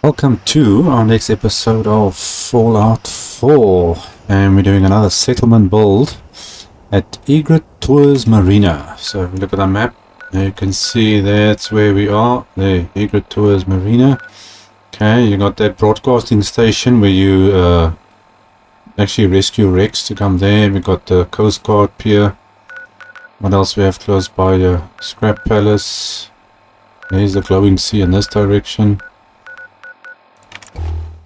Welcome to our next episode of Fallout 4, and we're doing another settlement build at Egret Marina. So if you look at our map, you can see that's where we are, there, Egret Marina. Okay, you got that broadcasting station where you actually rescue wrecks to come there. We got the Coast Guard pier. What else we have close by? Scrap Palace. There's the glowing sea in this direction.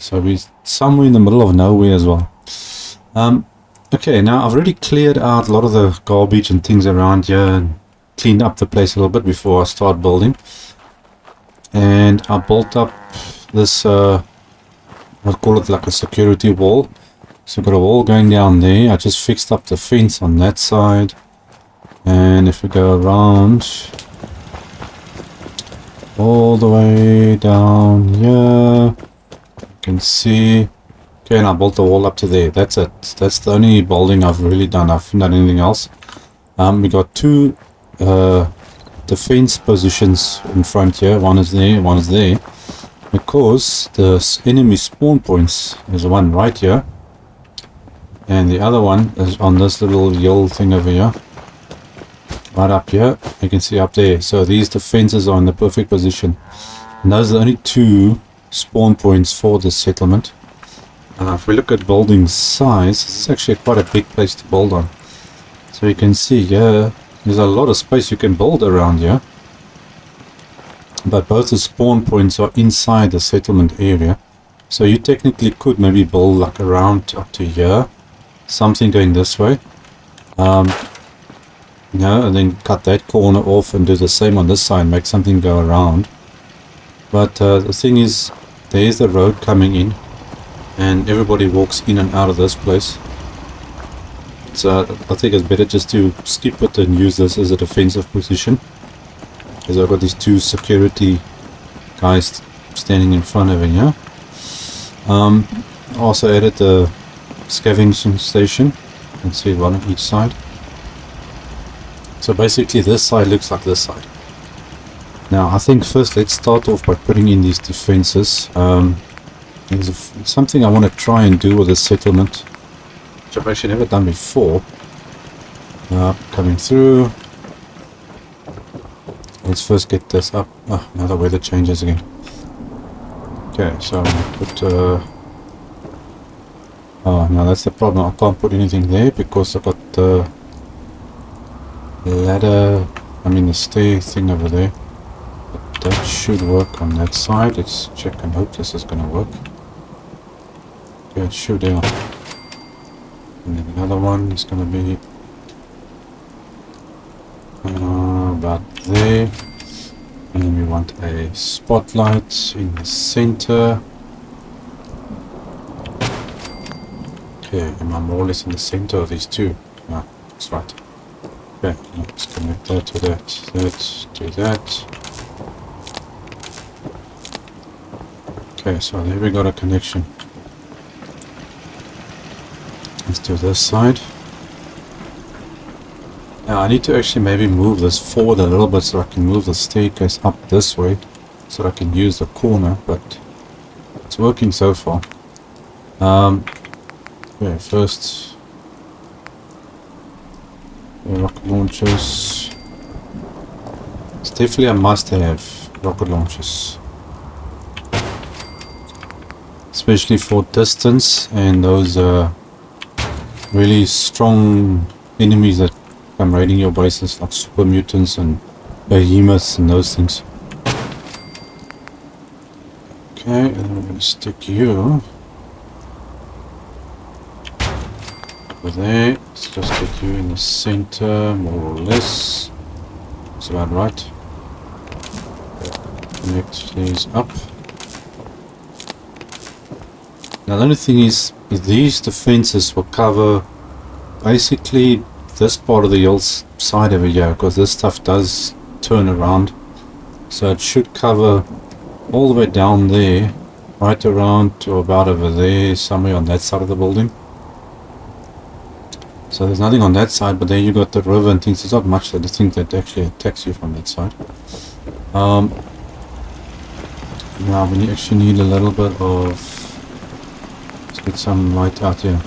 So we're somewhere in the middle of nowhere as well. Okay, now I've already cleared out a lot of the garbage and things around here and cleaned up the place a little bit before I start building. And I built up this, I'll call it like a security wall. So I've got a wall going down there. I just fixed up the fence on that side. And if we go around all the way down here, you can see. Okay, and I built the wall up to there. That's it. That's the only building I've really done. I've not done anything else. We got two defense positions in front here. One is there, one is there. Because the enemy spawn points is one right here. And the other one is on this little hill thing over here. Right up here, you can see up there. So these defenses are in the perfect position. And those are the only two spawn points for this settlement. If we look at building size, it's actually quite a big place to build on. So you can see here, there's a lot of space you can build around here. But both the spawn points are inside the settlement area. So you technically could maybe build like around up to here. Something going this way. And then cut that corner off and do the same on this side, make something go around. But the thing is, there's the road coming in and everybody walks in and out of this place. So I think it's better just to skip it and use this as a defensive position, because I've got these two security guys standing in front of it here. Also added the scavenging station. You can see one on each side. So basically this side looks like this side. Now I think first let's start off by putting in these defenses. There's something I want to try and do with this settlement, which I've actually never done before. Coming through. Let's first get this up. Oh, now the weather changes again. Okay, so I'm going to put... oh, no, that's the problem. I can't put anything there because I've got the ladder, the stair thing over there. But that should work on that side. Let's check and hope this is going to work. Okay, it should, yeah. And then the other one is going to be about there. And we want a spotlight in the center. Okay, am I more or less in the center of these two? No, that's right. Okay, let's connect that to that, to that. Okay, so there we got a connection. Let's do this side. Now I need to actually maybe move this forward a little bit so I can move the staircase up this way, so I can use the corner, but it's working so far. Okay, first... rocket launchers. It's definitely a must-have, rocket launchers. Especially for distance and those really strong enemies that come raiding your bases, like super mutants and behemoths and those things. Okay, and then we're going to stick you over there. Let's just get you in the center, more or less. That's about right. Connect these up. Now the only thing is these defenses will cover basically this part of the hillside over here, because this stuff does turn around. So it should cover all the way down there, right around to about over there, somewhere on that side of the building. So there's nothing on that side, but then you got the river and things. There's not much that I think that actually attacks you from that side. Now we actually need a little bit of... Let's get some light out here.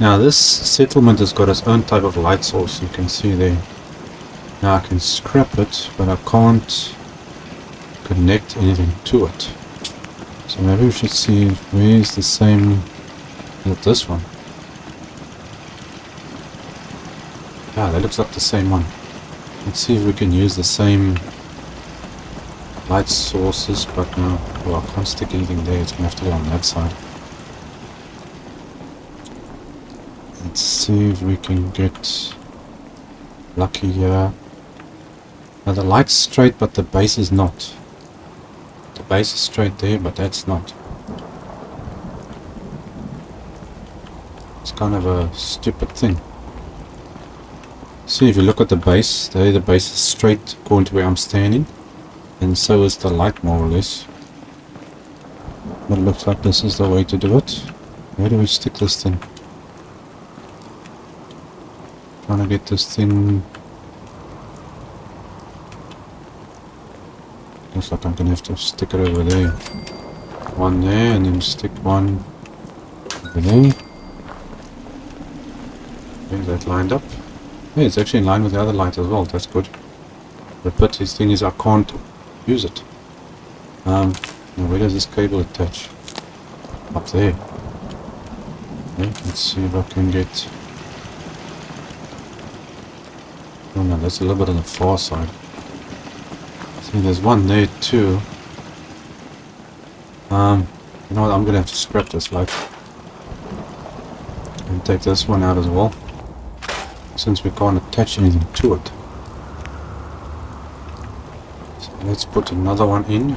Now this settlement has got its own type of light source, you can see there. Now I can scrap it, but I can't connect anything to it. So maybe we should see where is the same with this one. Yeah, that looks like the same one. Let's see if we can use the same light sources, but no, well, I can't stick anything there, it's gonna have to go on that side. Let's see if we can get lucky here. Now the light's straight, but the base is not. The base is straight there, but that's not. It's kind of a stupid thing. See, if you look at the base, there the base is straight according to where I'm standing. And so is the light, more or less. But it looks like this is the way to do it. Where do we stick this thing? Trying to get this thing... Looks like I'm gonna have to stick it over there. One there, and then stick one over there. Okay, that lined up. Yeah, it's actually in line with the other light as well, that's good. The pity thing is I can't use it. Now where does this cable attach? Up there. Okay, let's see if I can get... Oh no, that's a little bit on the far side. See, there's one there too. You know what, I'm gonna have to scrap this light. And take this one out as well. Since we can't attach anything to it. So let's put another one in.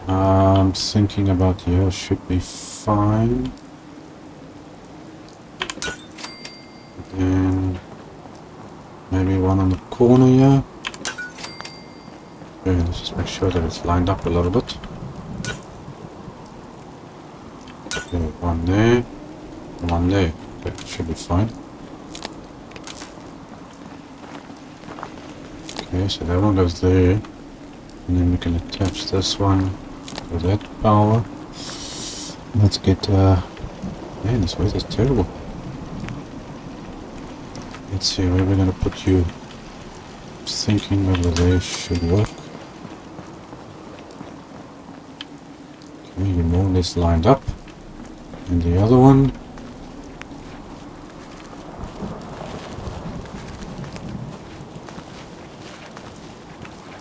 I'm thinking about here should be fine. And maybe one on the corner here. Okay, let's just make sure that it's lined up a little bit. Okay, one there. One there. Okay, should be fine. Okay, so that one goes there, and then we can attach this one to that power. Let's get, man, this weight is terrible. Let's see where we're gonna put you. Thinking over there should work. Okay, you're more or less lined up. And the other one.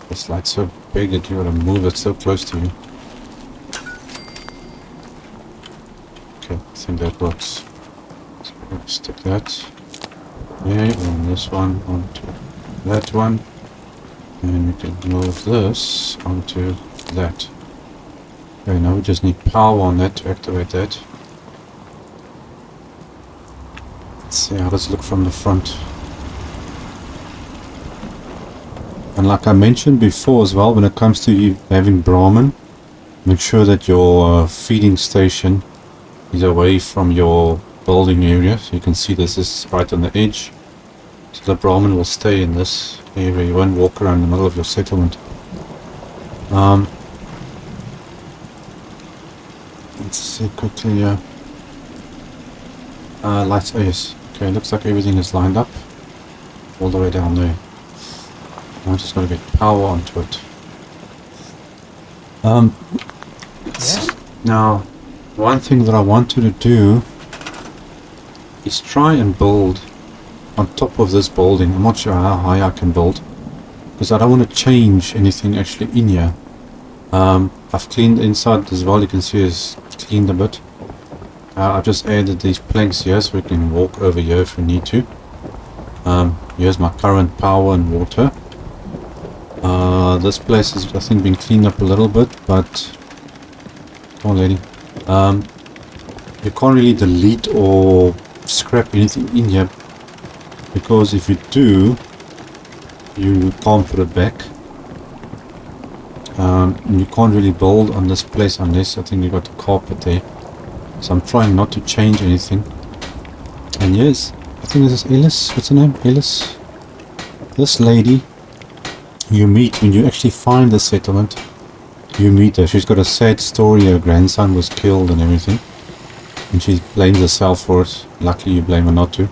This light's so big that you gotta move it so close to you. Okay, I think that works. So we're gonna stick that there, and this one onto that one. And we can move this onto that. Okay, now we just need power on that to activate that. Let's see how does it look from the front. And like I mentioned before as well, when it comes to having Brahmin, make sure that your feeding station is away from your building area. So you can see this is right on the edge. So the Brahmin will stay in this area. You won't walk around the middle of your settlement. Let's see quickly here. Lights, oh yes. Okay, looks like everything is lined up all the way down there. I'm just going to get power onto it. Now, one thing that I wanted to do is try and build on top of this building. I'm not sure how high I can build, because I don't want to change anything actually in here. I've cleaned inside as well, you can see it's cleaned a bit. I've just added these planks here so we can walk over here if we need to. Here's my current power and water. This place has, I think, been cleaned up a little bit, but come on, lady. You can't really delete or scrap anything in here, because if you do, you can't put it back. And you can't really build on this place unless I think you got the carpet there. So I'm trying not to change anything. And yes, I think this is Ellis. What's her name? Ellis. This lady you meet when you actually find the settlement You meet her. She's got a sad story. Her grandson was killed and everything. And she blames herself for it. Luckily you blame her not to.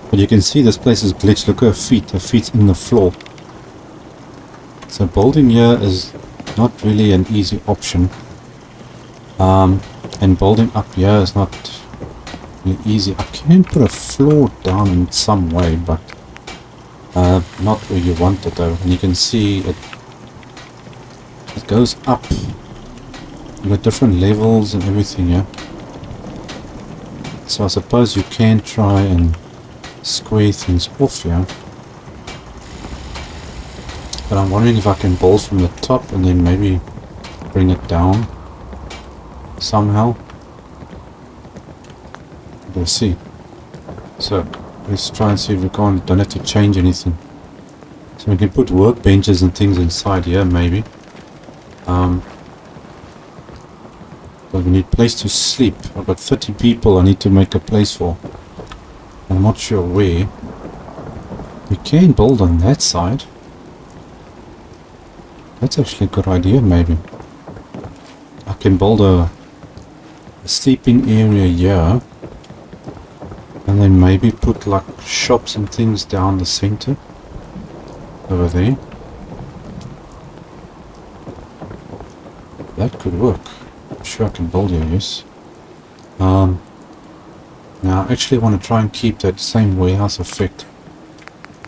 But you can see this place is glitched. Look at her feet. Her feet's in the floor. So building here is not really an easy option. And building up here is not really easy. I can put a floor down in some way, but not where you want it though. And you can see it goes up. You've got different levels and everything here. So I suppose you can try and square things off here. But I'm wondering if I can build from the top and then maybe bring it down somehow. We'll see. So let's try and see if we don't have to change anything. So we can put workbenches and things inside here maybe. But we need a place to sleep. I've got 30 people I need to make a place for. I'm not sure where. We can build on that side. That's actually a good idea maybe. I can build a sleeping area here. And then maybe put like shops and things down the center. Over there. That could work. I'm sure I can build here, yes. Now I actually want to try and keep that same warehouse effect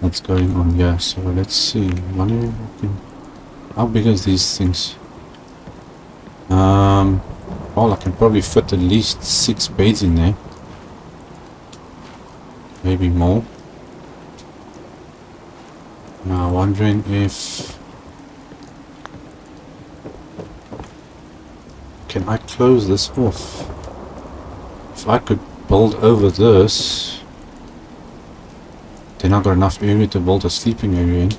that's going on here. So let's see. How big is these things? Well, I can probably fit at least 6 beds in there. Maybe more. Now wondering if... Can I close this off? If I could build over this, then I've got enough area to build a sleeping area in.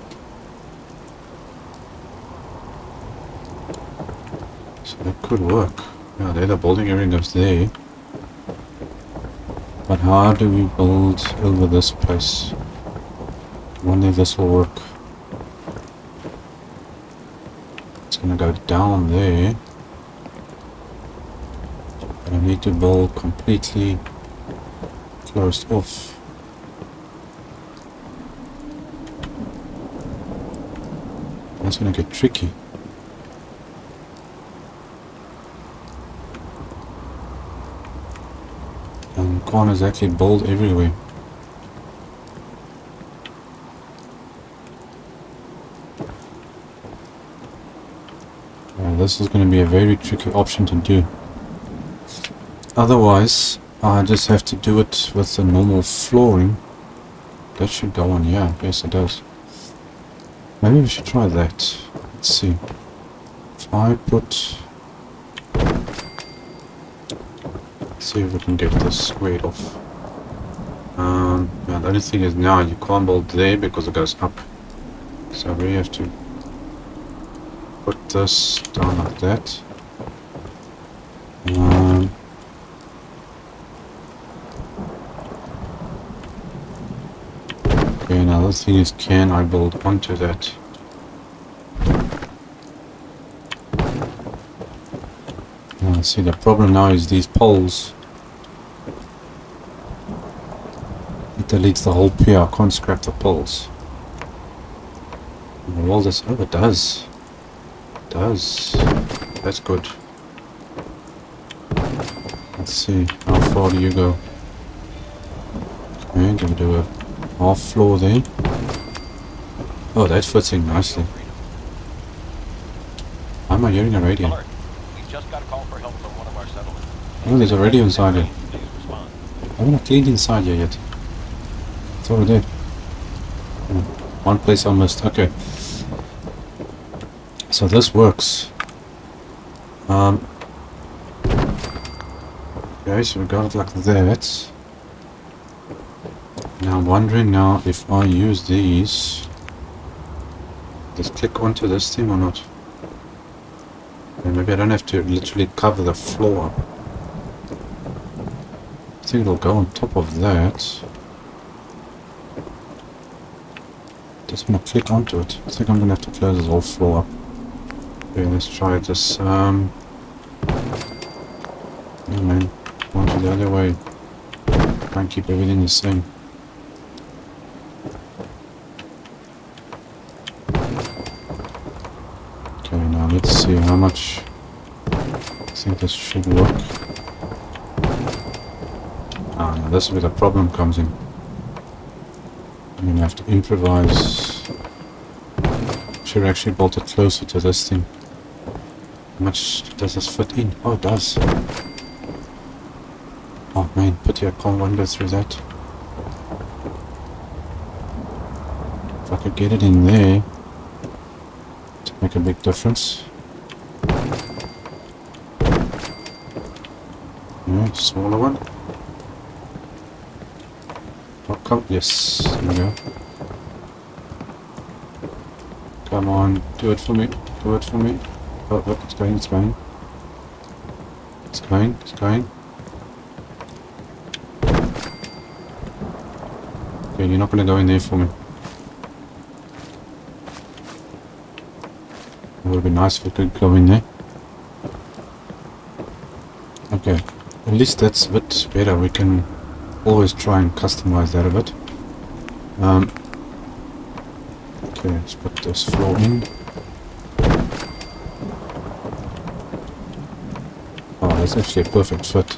So that could work. Yeah, there the building area goes there. But how do we build over this place? I wonder if this will work. It's gonna go down there. But I need to build completely closed off. That's gonna get tricky. And you can't exactly build everywhere. This is going to be a very tricky option to do. Otherwise, I just have to do it with the normal flooring. That should go on, yeah. Yes, it does. Maybe we should try that. Let's see. If I put... Let's see if we can get this squared off. Yeah, the only thing is now you can't build there because it goes up. So we have to put this down like that. Okay, now the thing is, can I build onto that? See, the problem now is these poles. It deletes the whole pier. I can't scrap the poles. Roll this. Oh, it does. It does. That's good. Let's see. How far do you go? Okay, gonna do a half floor there. Oh, that fits in nicely. Why am I hearing a radio? Oh, there's a radio inside here. I haven't cleaned inside here yet. It's over there. One place I missed. Okay. So this works. Okay, so we got it like that. Now I'm wondering now if I use these. Just click onto this thing or not. And maybe I don't have to literally cover the floor up. I think it'll go on top of that. Just want to click onto it. I think I'm gonna have to close this whole floor up. Okay, let's try this. No man, want it the other way. Try and keep everything the same. Okay, now let's see how much. I think this should work. Ah, now this is where the problem comes in. I'm gonna have to improvise. Should actually bolt it closer to this thing. How much does this fit in? Oh, it does. Oh man, pity I can't wander through that. If I could get it in there, to make a big difference. Yeah, smaller one. Oh, come, yes, there we go. Come on, do it for me, do it for me. Oh, look, it's going, it's going. It's going, it's going. Okay, you're not going to go in there for me. It would be nice if it could go in there. Okay, at least that's a bit better. We can always try and customize that a bit. Okay, let's put this floor in. Oh, that's actually a perfect fit.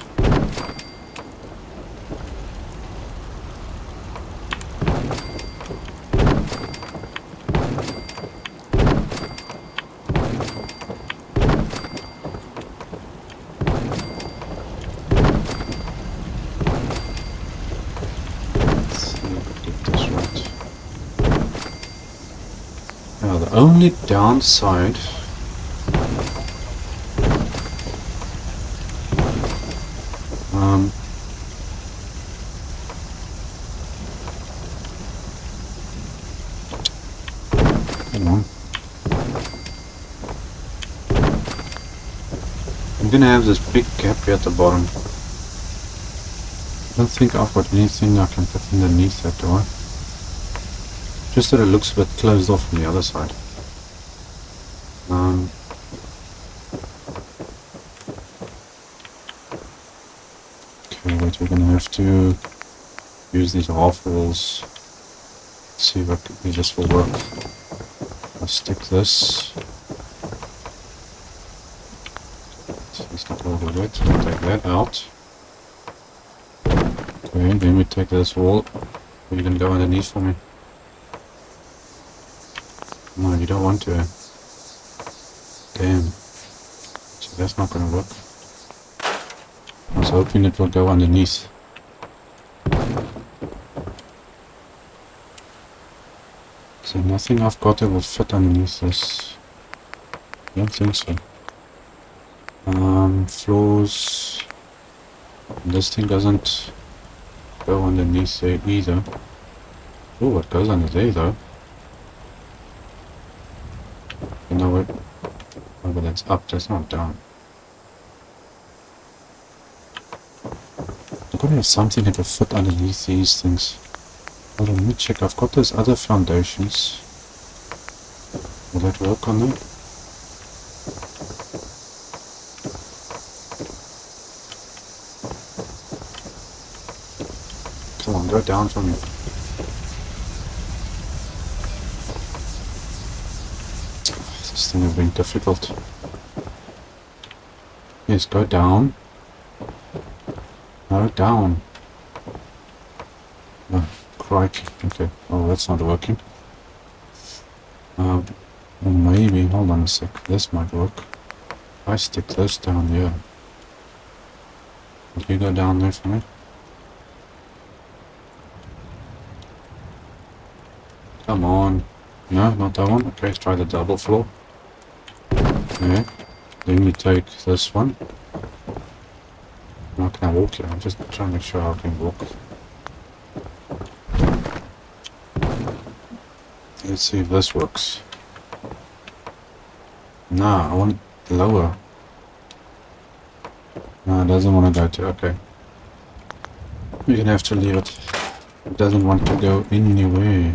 Now the only downside hang on. I'm gonna have this big gap here at the bottom. I don't think I've got anything I can put underneath that door. Just that it looks a bit closed off from the other side. Okay, wait, we're gonna have to use these half walls. Let's see if this will work. I'll stick this. It's not over yet. We'll take that out. Okay, then we take this wall. Are you gonna go underneath for me? No, you don't want to. Damn. So that's not gonna work. I was hoping it will go underneath. So nothing I've got that will fit underneath this. I don't think so. Floors. This thing doesn't go underneath there either. Oh, it goes under there though. You know what? Oh, but that's up, that's not down. I've got to have something that will fit underneath these things. Hold on, let me check. I've got those other foundations. Will that work on them? Come on, go down for me. This thing is being difficult. Yes, go down. No, down. Oh, crikey. Okay. Oh, that's not working. Or maybe, hold on a sec. This might work. If I stick this down here. Will you go down there for me? Come on. No, not that one. Okay, let's try the double floor. Yeah. Then we take this one. How can I walk here? I'm just trying to make sure I can walk. Let's see if this works. Nah, I want it lower. No, it doesn't want to go to. Okay. We're gonna have to leave it. It doesn't want to go anywhere.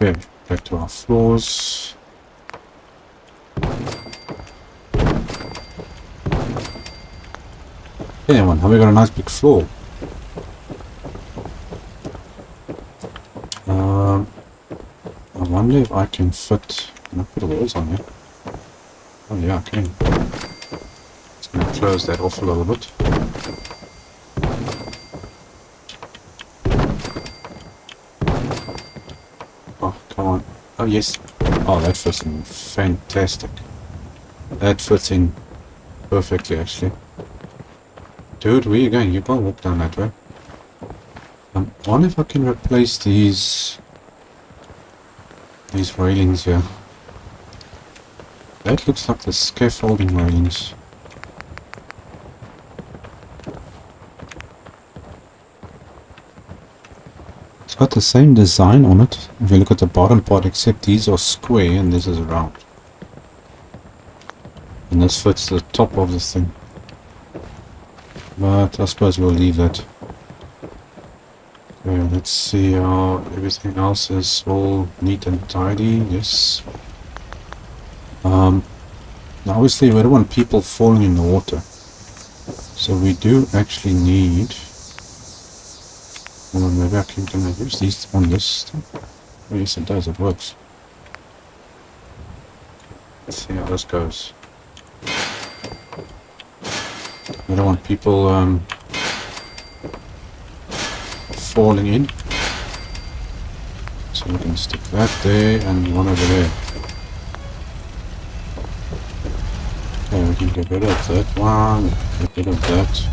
Okay, back to our floors. Yeah, man, have we got a nice big floor? I wonder if I can fit... Can I put walls on here? Oh yeah, I can. Just gonna close that off a little bit. Oh, come on. Oh yes. Oh, that fits in fantastic. That fits in perfectly, actually. Dude, where are you going? You can't walk down that way. I wonder if I can replace these railings here. That looks like the scaffolding railings. It's got the same design on it. If you look at the bottom part, except these are square and this is round. And this fits the top of the thing. But I suppose we'll leave that. Okay, let's see how everything else is all neat and tidy. Yes. Now obviously we don't want people falling in the water. So we do actually need... Well, maybe I can use these on this thing. Oh yes, it does, it works. Let's see how this goes. We don't want people falling in. So we can stick that there and one over there. Okay, we can get rid of that one, get rid of that.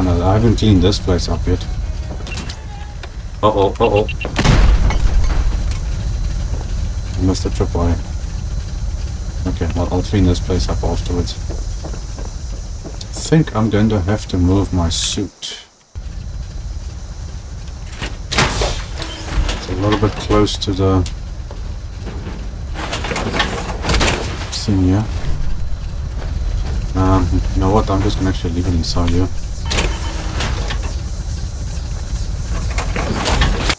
No, I haven't cleaned this place up yet. Uh-oh, uh-oh. I missed the tripwire. Okay, well, I'll clean this place up afterwards. I think I'm going to have to move my suit. It's a little bit close to the thing here. You know what, I'm just going to actually leave it inside here.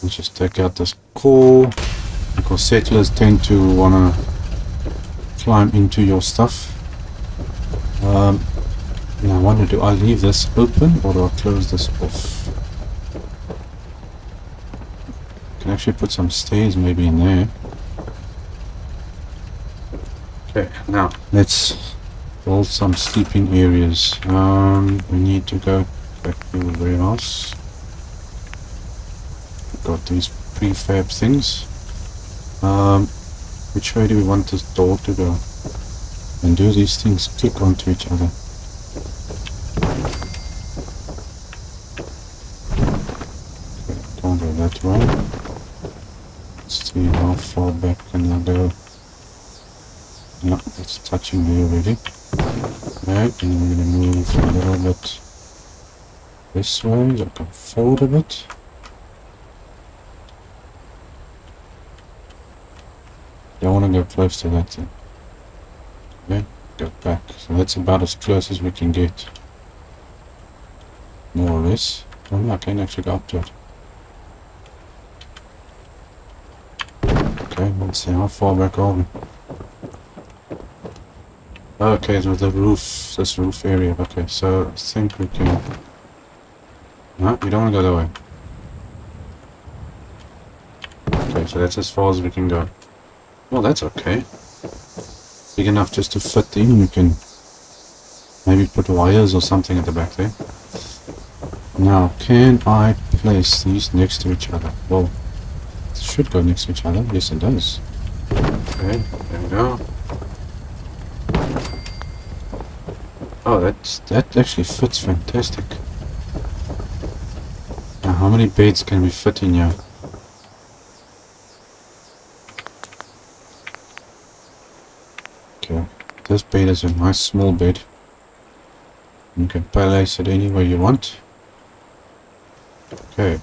Let's just take out this core, because settlers tend to want to climb into your stuff. Now I wonder, do I leave this open or do I close this off? Can actually put some stairs maybe in there. Okay, now let's build some sleeping areas. We need to go back to the warehouse. Got these prefab things. Which way do we want this door to go? And do these things click onto each other? Okay, don't go that way. Let's see how far back can I go. No, it's touching here already. Right, and we're going to move a little bit this way, so I can fold a bit. Don't want to go close to that thing. Okay, go back. So that's about as close as we can get. More or less. Oh no, I can actually go up to it. Okay, let's see how far back are we. Okay, so the roof, this roof area. Okay, so I think we can... No, we don't want to go that way. Okay, so that's as far as we can go. Well, that's okay. Big enough just to fit in. You can maybe put wires or something at the back there. Now, can I place these next to each other? Well, it should go next to each other. Yes, it does. Okay, there we go. Oh, that actually fits fantastic. Now, how many beds can we fit in here? Okay, this bed is a nice small bed. You can place it anywhere you want. Okay, you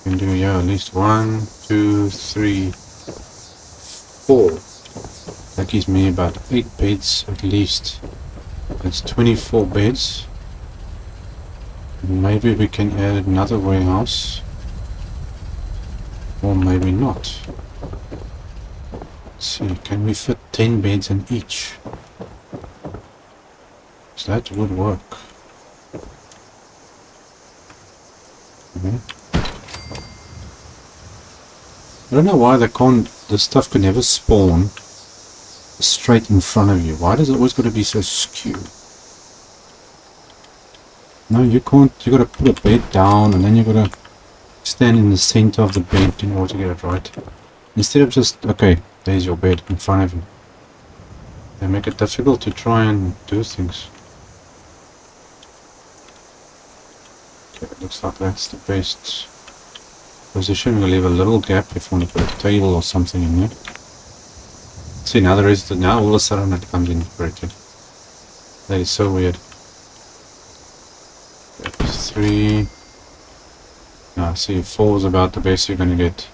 can do here at least 1, 2, 3, 4. That gives me about 8 beds at least. That's 24 beds. Maybe we can add another warehouse. Or maybe not. see, can we fit 10 beds in each? So that would work. Okay. I don't know why the stuff can never spawn straight in front of you. Why does it always got to be so skewed? No, you can't. You got to put a bed down and then you got to stand in the center of the bed in order to get it right. Instead of just, okay, there's your bed in front of you. They make it difficult to try and do things. Okay, it looks like that's the best position. We'll leave a little gap if we want to put a table or something in there. See, now there is now all of a sudden it comes in correctly. That is so weird. 3. Now see, 4 is about the best you're gonna get.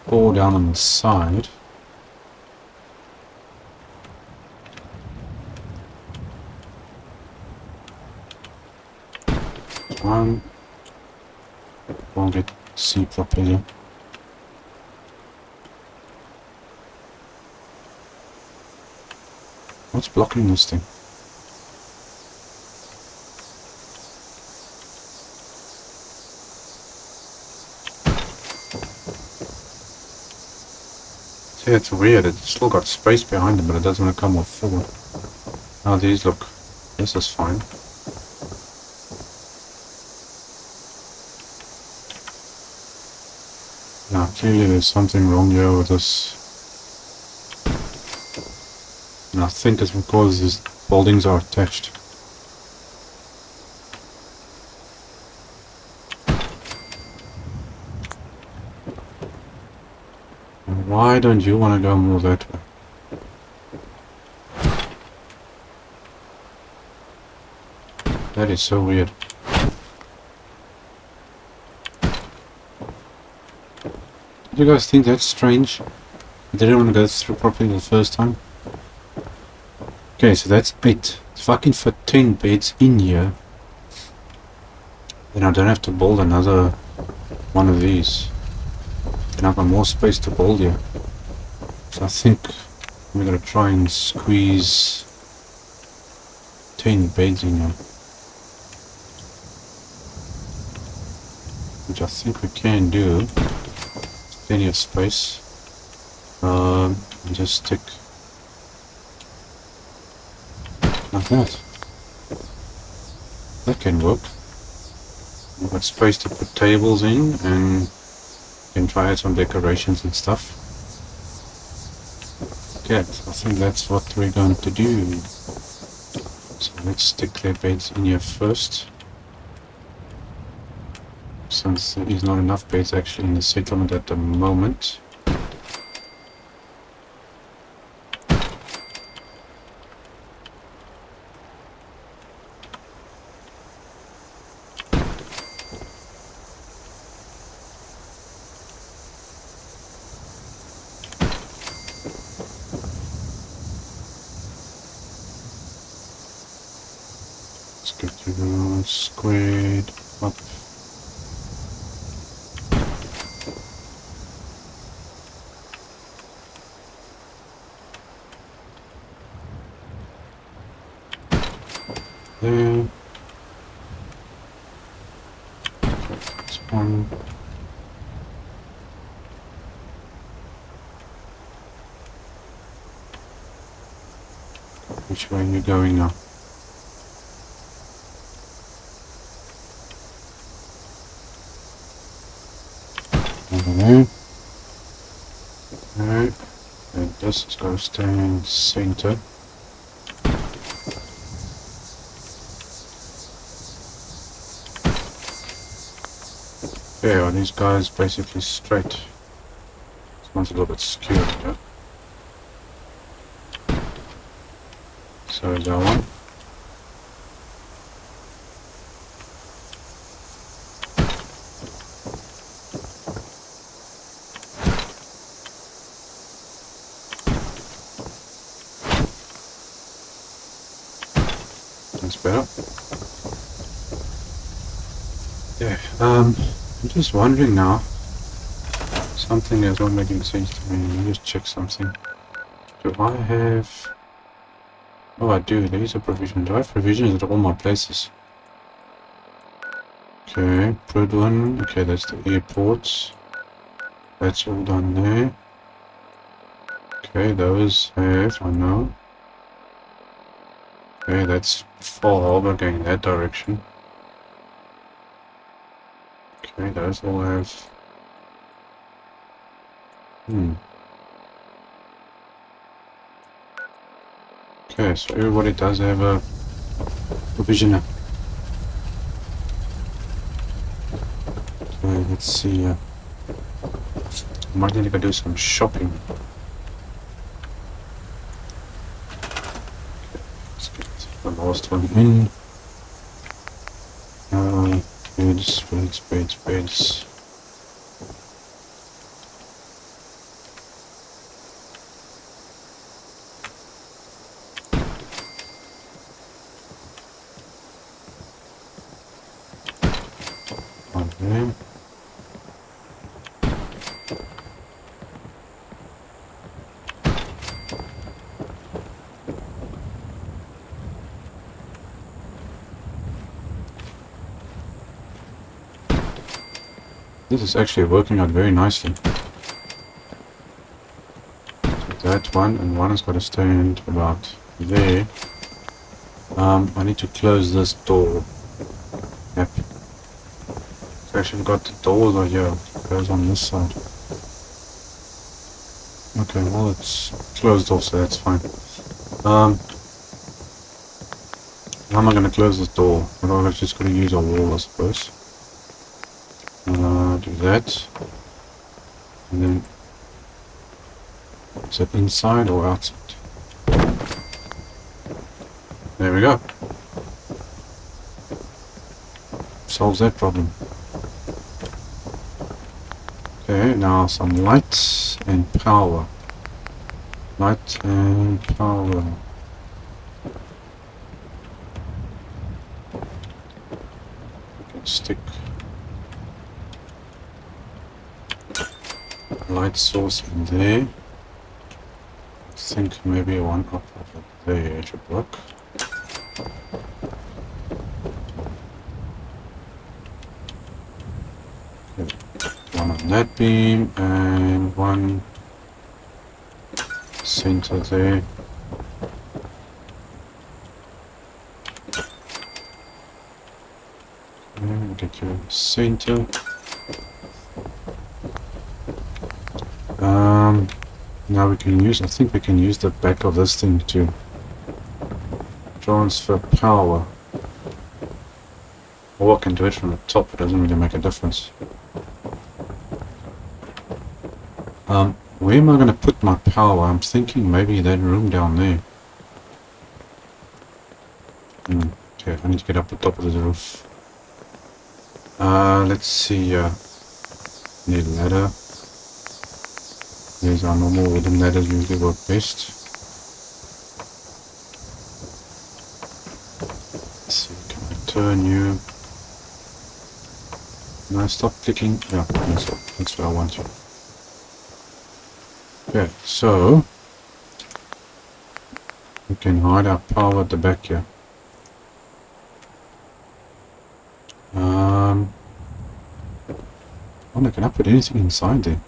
4 down on the side. One. Won't get see properly here. What's blocking this thing? See, it's weird. It's still got space behind it, but it doesn't want to come off forward. Now these look. This is fine. Now clearly there's something wrong here with this. And I think it's because these buildings are attached. And why don't you want to go more that way? That is so weird. Do you guys think that's strange? I didn't want to go through properly the first time. Okay, so that's 8. If I can fit 10 beds in here, then I don't have to build another one of these. Then I've got more space to build here. So I think we're going to try and squeeze 10 beds in here. Which I think we can do. Plenty of space. And just stick like that. That can work. We've got space to put tables in and can try out some decorations and stuff. Okay, I think that's what we're going to do. So let's stick their beds in here first. Since there is not enough beds actually in the settlement at the moment. Let's get to the squared up. There. That's one. Which way are you going now? Over there. Alright. And this is going to stay in center. Yeah, these guys basically straight. This one's a little bit skewed, yeah. So is that one. That's better. Yeah, I'm just wondering now. Something is not making sense to me. Let me just check something. Do I have... Oh, I do. There is a provision. Do I have provisions at all my places? Okay, prt1. Okay, that's the airports. That's all done there. Okay, those have... I know. Okay, that's Fall Harbor going that direction. Okay, those all have... Okay, so everybody does have a provisioner. Okay, let's see. I might need to go do some shopping. Let's get the last one in. Beds. Okay. This is actually working out very nicely. That one, and one has got to stand about there. I need to close this door. Yep. So actually got the doors are here. It goes on this side. Okay, well it's closed off, so that's fine. How am I going to close this door? Well, I'm just going to use a wall, I suppose. Do that. And then... Is it inside or outside? There we go. Solves that problem. Okay, now some light and power. Light and power. Stick light source in there. I think maybe one up over there should work. Okay. One on that beam and one center there. Get your center. Now we can use, I think we can use the back of this thing to transfer power. Or I can do it from the top, it doesn't really make a difference. Where am I going to put my power? I'm thinking maybe that room down there. Okay, I need to get up the top of the roof. Let's see, need a ladder. These are normal wooden ladders, usually work best. Let's see, can I turn you? No, stop clicking. Yeah, that's where I want you. Okay, so we can hide our power at the back here. Wonder, can I put anything inside there?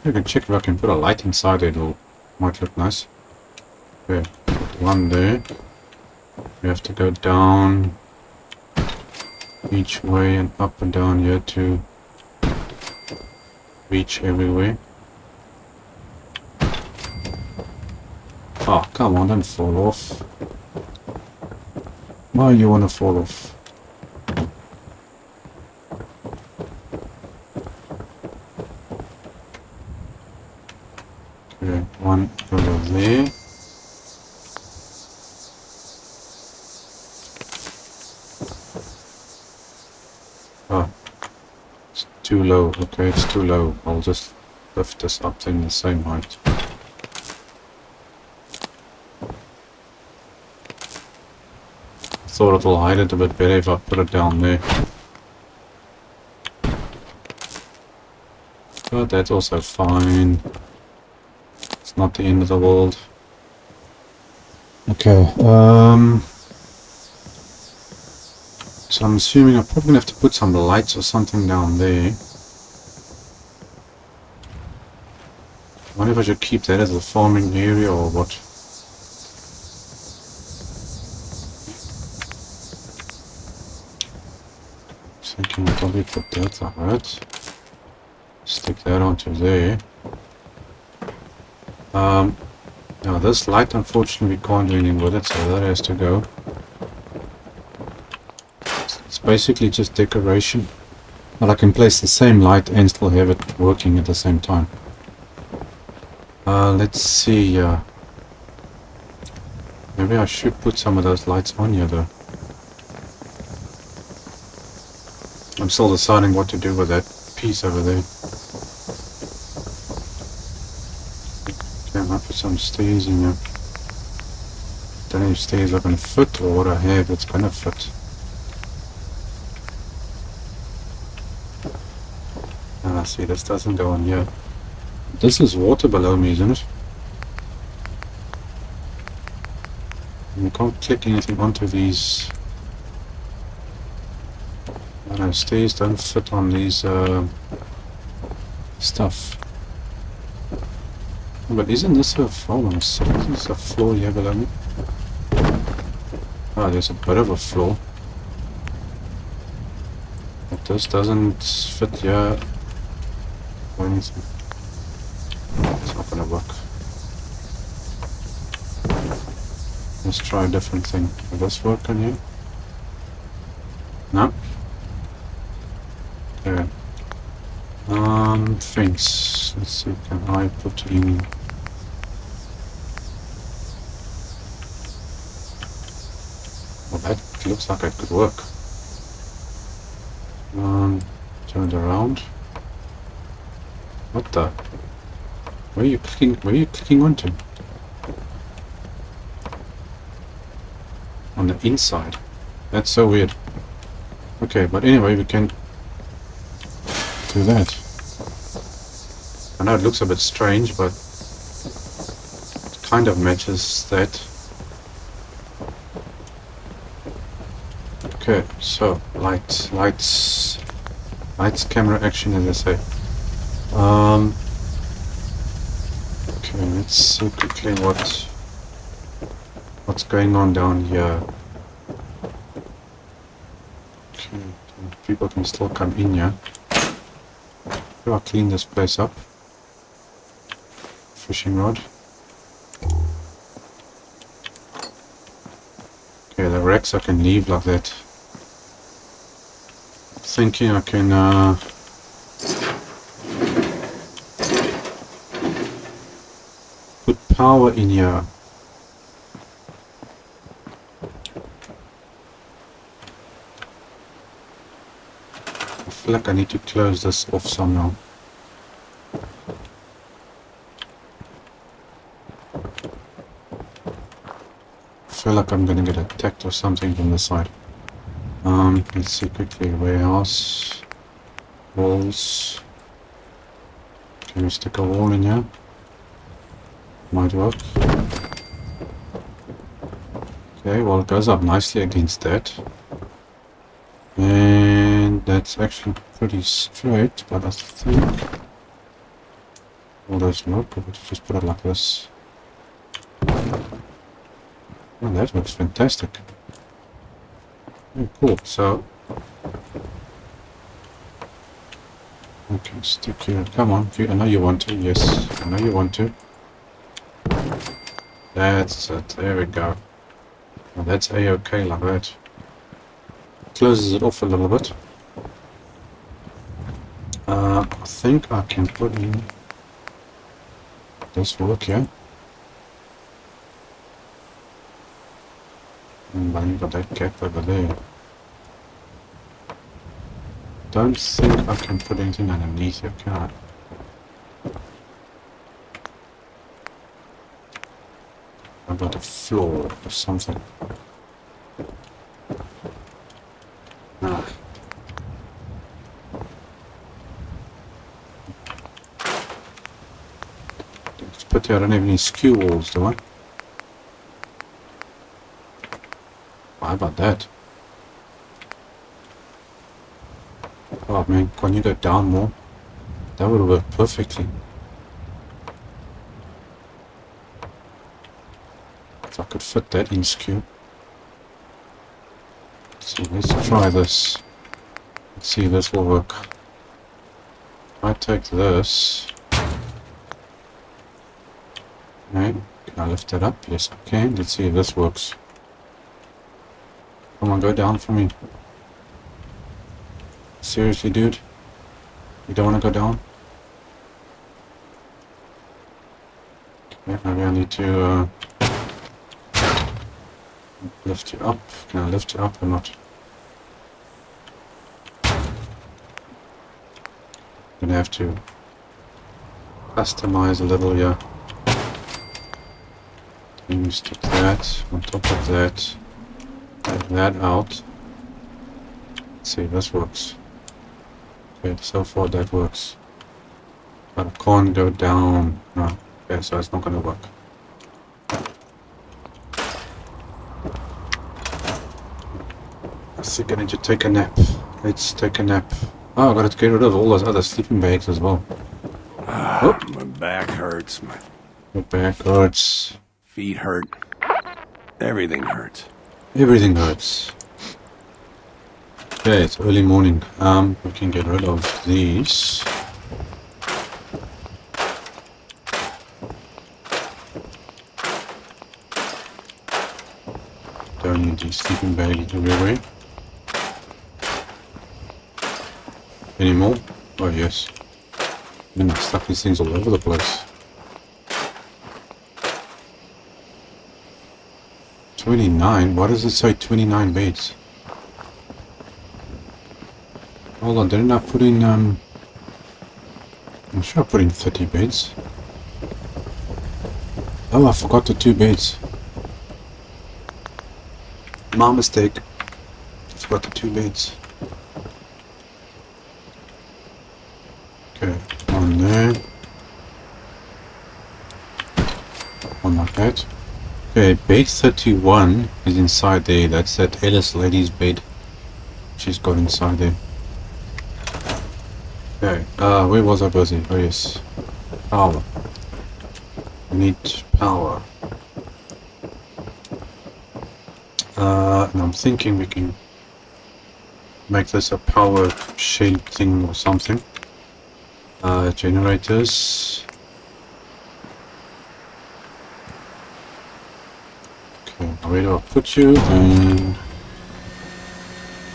I can check if I can put a light inside it, or might look nice. Okay, put one there. We have to go down each way and up and down here to reach everywhere. Oh, come on, don't fall off. Why you want to fall off? Okay, one over there. Oh, it's too low. Okay, it's too low. I'll just lift this up to the same height. Thought it'll hide it a bit better if I put it down there. but that's also fine. It's not the end of the world. Okay, so I'm assuming I'm probably gonna have to put some lights or something down there. I wonder if I should keep that as a farming area or what. So I can probably put that like that. Stick that onto there. Now this light, unfortunately, we can't do anything with it, so that has to go. It's basically just decoration. But I can place the same light and still have it working at the same time. Let's see. Maybe I should put some of those lights on here, though. I'm still deciding what to do with that piece over there. Okay, I might put some stairs in here. Don't know if stairs are going to fit or what I have that's going to fit. Ah, see, this doesn't go on here. This is water below me, isn't it? And you can't click anything onto these. I don't know, stairs don't fit on these stuff. But isn't this a floor? Is this a floor here below me? Oh, there's a bit of a floor. But this doesn't fit here or anything. It's not gonna work. Let's try a different thing. Will this work on here? No? Okay. Fence. Let's see, can I put in... Well, that looks like it could work. Turn it around. What the? Where are you clicking? Where are you clicking onto? On the inside. That's so weird. Okay, but anyway, we can do that. I know it looks a bit strange, but it kind of matches that. Okay, so lights, camera, action, as I say. Okay, let's see quickly what's going on down here. Okay, people can still come in here. I'll clean this place up. Fishing rod. Okay, the racks I can leave like that. Thinking I can put power in here. I feel like I need to close this off somehow. I feel like I'm gonna get attacked or something from the side. Let's see quickly. Warehouse. Walls. Can we stick a wall in here? Might work. Okay, well it goes up nicely against that. And that's actually pretty straight, but I think... All those work, but just put it like this. Oh, that looks fantastic. Oh, cool, so... Okay, stick here. Come on, I know you want to. Yes, I know you want to. That's it, there we go. Well, that's a-okay like that. Closes it off a little bit. I think I can put in this work here. And then you've got that gap over there. Don't think I can put anything underneath here, can I? How about a floor or something? Ah. It's pity I don't have any skew walls, do I? How about that? Oh man, can you go down more? That would work perfectly. If I could fit that in skew. So let's try this. Let's see if this will work. If I take this. Okay, can I lift it up? Yes, I can. Let's see if this works. Come on, go down for me. Seriously, dude? You don't want to go down? Okay, maybe I need to lift you up. Can I lift you up or not? Gonna have to customize a little here. Then you stick that on top of that. Take that out. Let's see if this works. Okay, so far that works. But I can't go down. No. Okay, so it's not gonna work. I think I need to take a nap. Let's take a nap. Oh, I gotta get rid of all those other sleeping bags as well. Oh. My back hurts. My Your back hurts. feet hurt. Everything hurts. Everything hurts. Okay, it's early morning. We can get rid of these. Don't need these sleeping bags everywhere. Any more? Oh yes. Man, I stuck these things all over the place. 29? Why does it say 29 beds? Hold on, didn't I put in, I'm sure I put in 30 beds. Oh, I forgot the 2 beds. My mistake. I forgot the 2 beds. Okay, one there. One like that. Okay, bed 31 is inside there. That's that Ellis lady's bed. She's got inside there. Okay, where was I busy? Oh yes. Power. We need power. And I'm thinking we can make this a power shed thing or something. Generators. Okay, where do I put you? And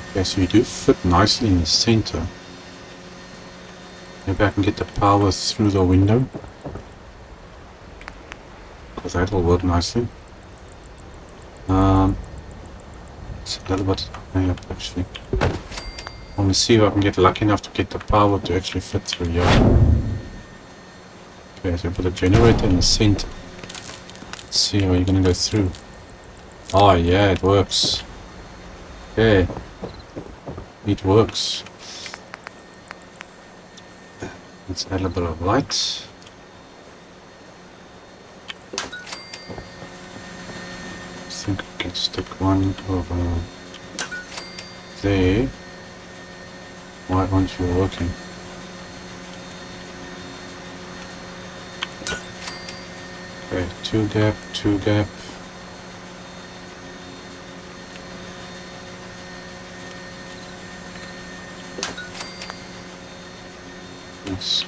okay, so you do fit nicely in the center. Maybe I can get the power through the window, because that will work nicely. It's a little bit high up actually. Let me see if I can get lucky enough to get the power to actually fit through here. Okay, so put a generator in the center. Let's see how you're gonna go through. Oh yeah, it works. Okay, it works. Let's add a bit of light. I think I can stick one over there. Why aren't you working? Okay, 2 gap, 2 gap. Let's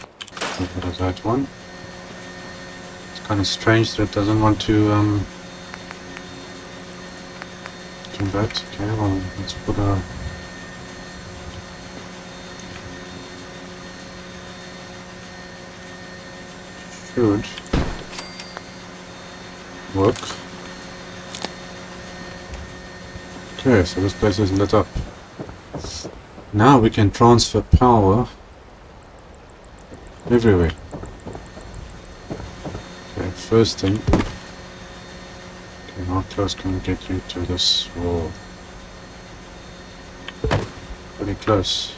get rid of that one. It's kind of strange that it doesn't want to do that. Okay, well, let's put a should work. Okay, so this place is lit up. Now we can transfer power everywhere. Okay, first thing. Okay, how close can we get you to this wall? Pretty close.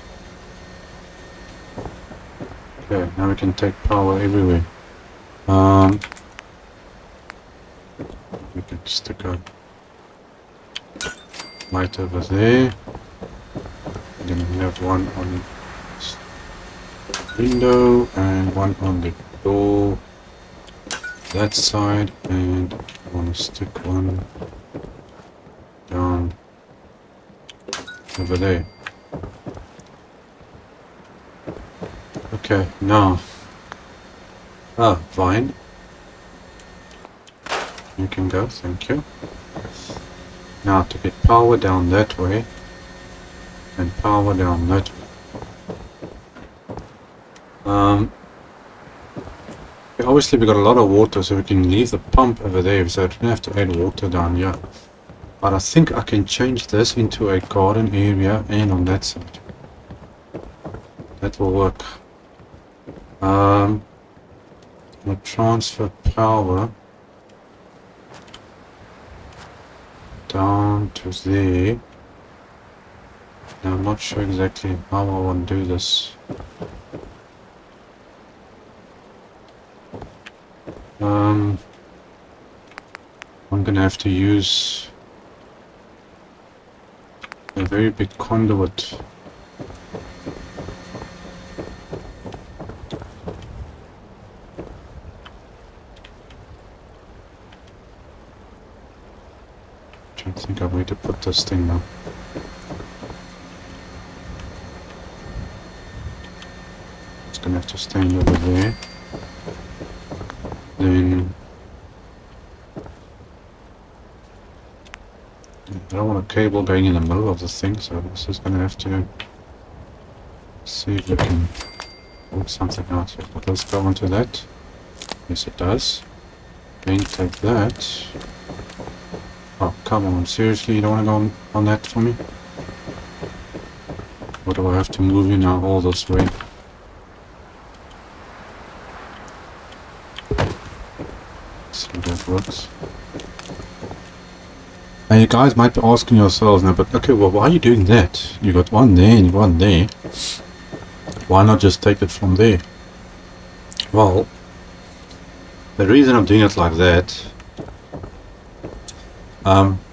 Okay, now we can take power everywhere. We can stick a light over there. And then we have one on this window and one on the door that side, and I want to stick one down over there. Okay, now, Vine, you can go, thank you. Now to get power down that way and power down that way. Obviously we got a lot of water, so we can leave the pump over there, so I don't have to add water down here. But I think I can change this into a garden area and on that side. That will work. I'll transfer power down to there. Now I'm not sure exactly how I want to do this. I'm gonna have to use a very big conduit. I don't think I'm going to put this thing now. It's gonna have to stand over there. Then I don't want a cable going in the middle of the thing, so this is gonna have to see if we can work something out here. But let's go onto that. Yes, it does. Then take that. Oh, come on, seriously, you don't want to go on that for me? Or do I have to move you now all this way? See if that works. And you guys might be asking yourselves now, but okay, well, why are you doing that? You got one there and one there. Why not just take it from there? Well, the reason I'm doing it like that,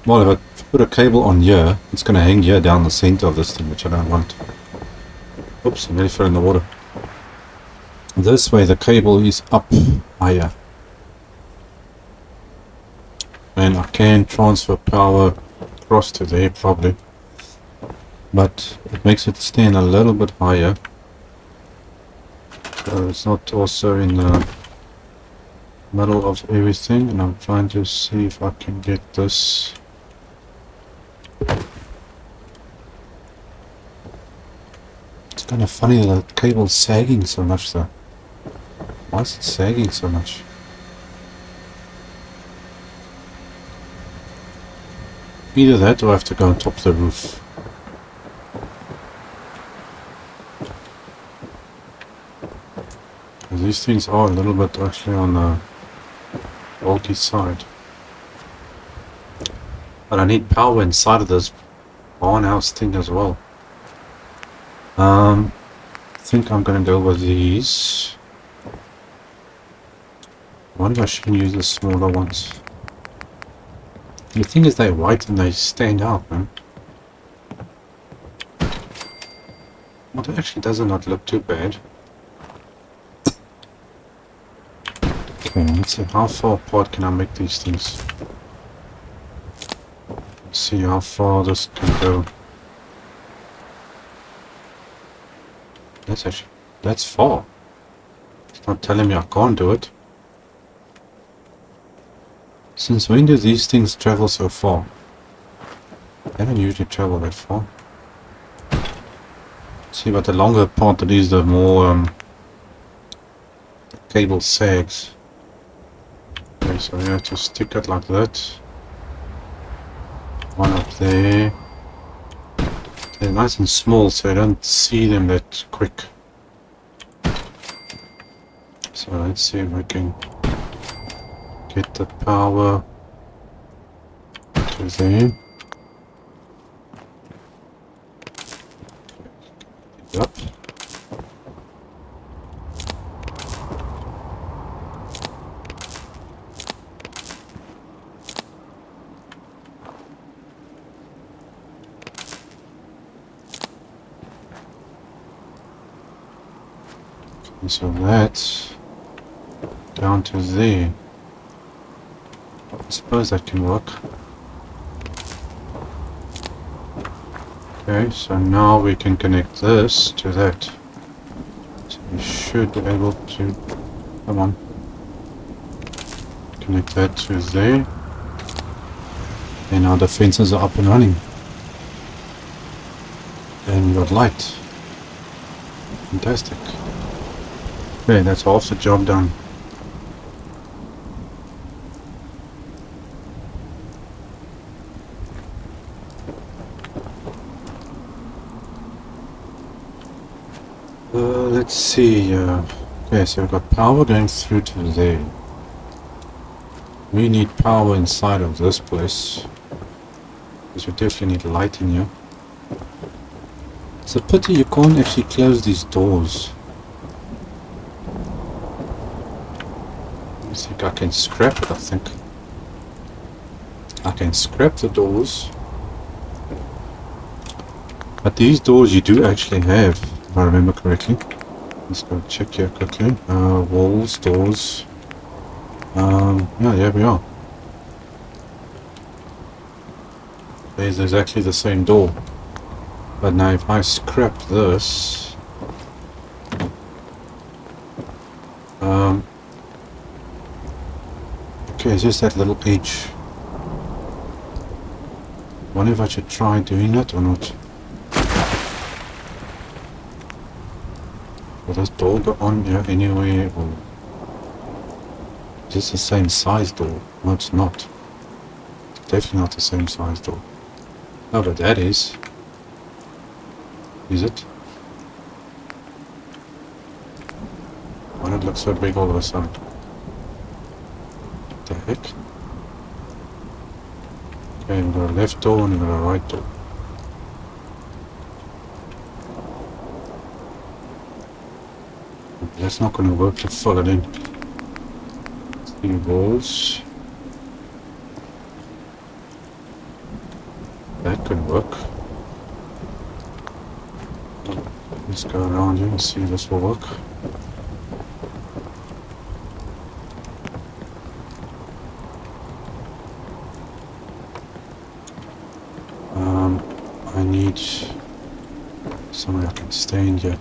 well, if I put a cable on here, it's going to hang here down the center of this thing, which I don't want. Oops, I nearly fell in the water. This way the cable is up higher. And I can transfer power across to there probably. But it makes it stand a little bit higher. So it's not also in the middle of everything, and I'm trying to see if I can get this. It's kind of funny that the cable's sagging so much though. Why is it sagging so much? Either that or I have to go on top of the roof. These things are a little bit actually on the bulky side. But I need power inside of this barn house thing as well. I think I'm gonna go with these. I wonder if I shouldn't use the smaller ones. The thing is they're white and they stand out, man. Well, it actually does not look too bad. Okay, let's see how far apart can I make these things. Let's see how far this can go. That's far. It's not telling me I can't do it. Since when do these things travel so far? They don't usually travel that far. See, but the longer part it is, the more the cable sags. Okay, so we have to stick it like that. One up there. They're nice and small, so I don't see them that quick. So let's see if we can get the power to there. Up. And so that's down to there. I suppose that can work. Okay, so now we can connect this to that. So we should be able to, come on, connect that to there. And now the fences are up and running. And we got light. Fantastic. Okay, that's half the job done. Let's see. Okay, so we've got power going through to there. We need power inside of this place. Because we definitely need light in here. It's a pity you can't actually close these doors. I think I can scrap it, I think. I can scrap the doors. But these doors you do actually have, if I remember correctly. Let's go check here quickly. Walls, doors. Yeah, here we are. There's exactly the same door. But now if I scrap this... okay, it's just that little edge. Wonder if I should try doing that or not. Will this door go on here anyway, or is this the same size door? No, it's not. It's definitely not the same size door. Oh, but that is. Is it? Why did it look so big all of a sudden? What the heck? Okay, we've got a left door and we've got a right door. That's not going to work to fill it in. 3 walls. That could work. Let's go around here and see if this will work. I need somewhere I can stand here.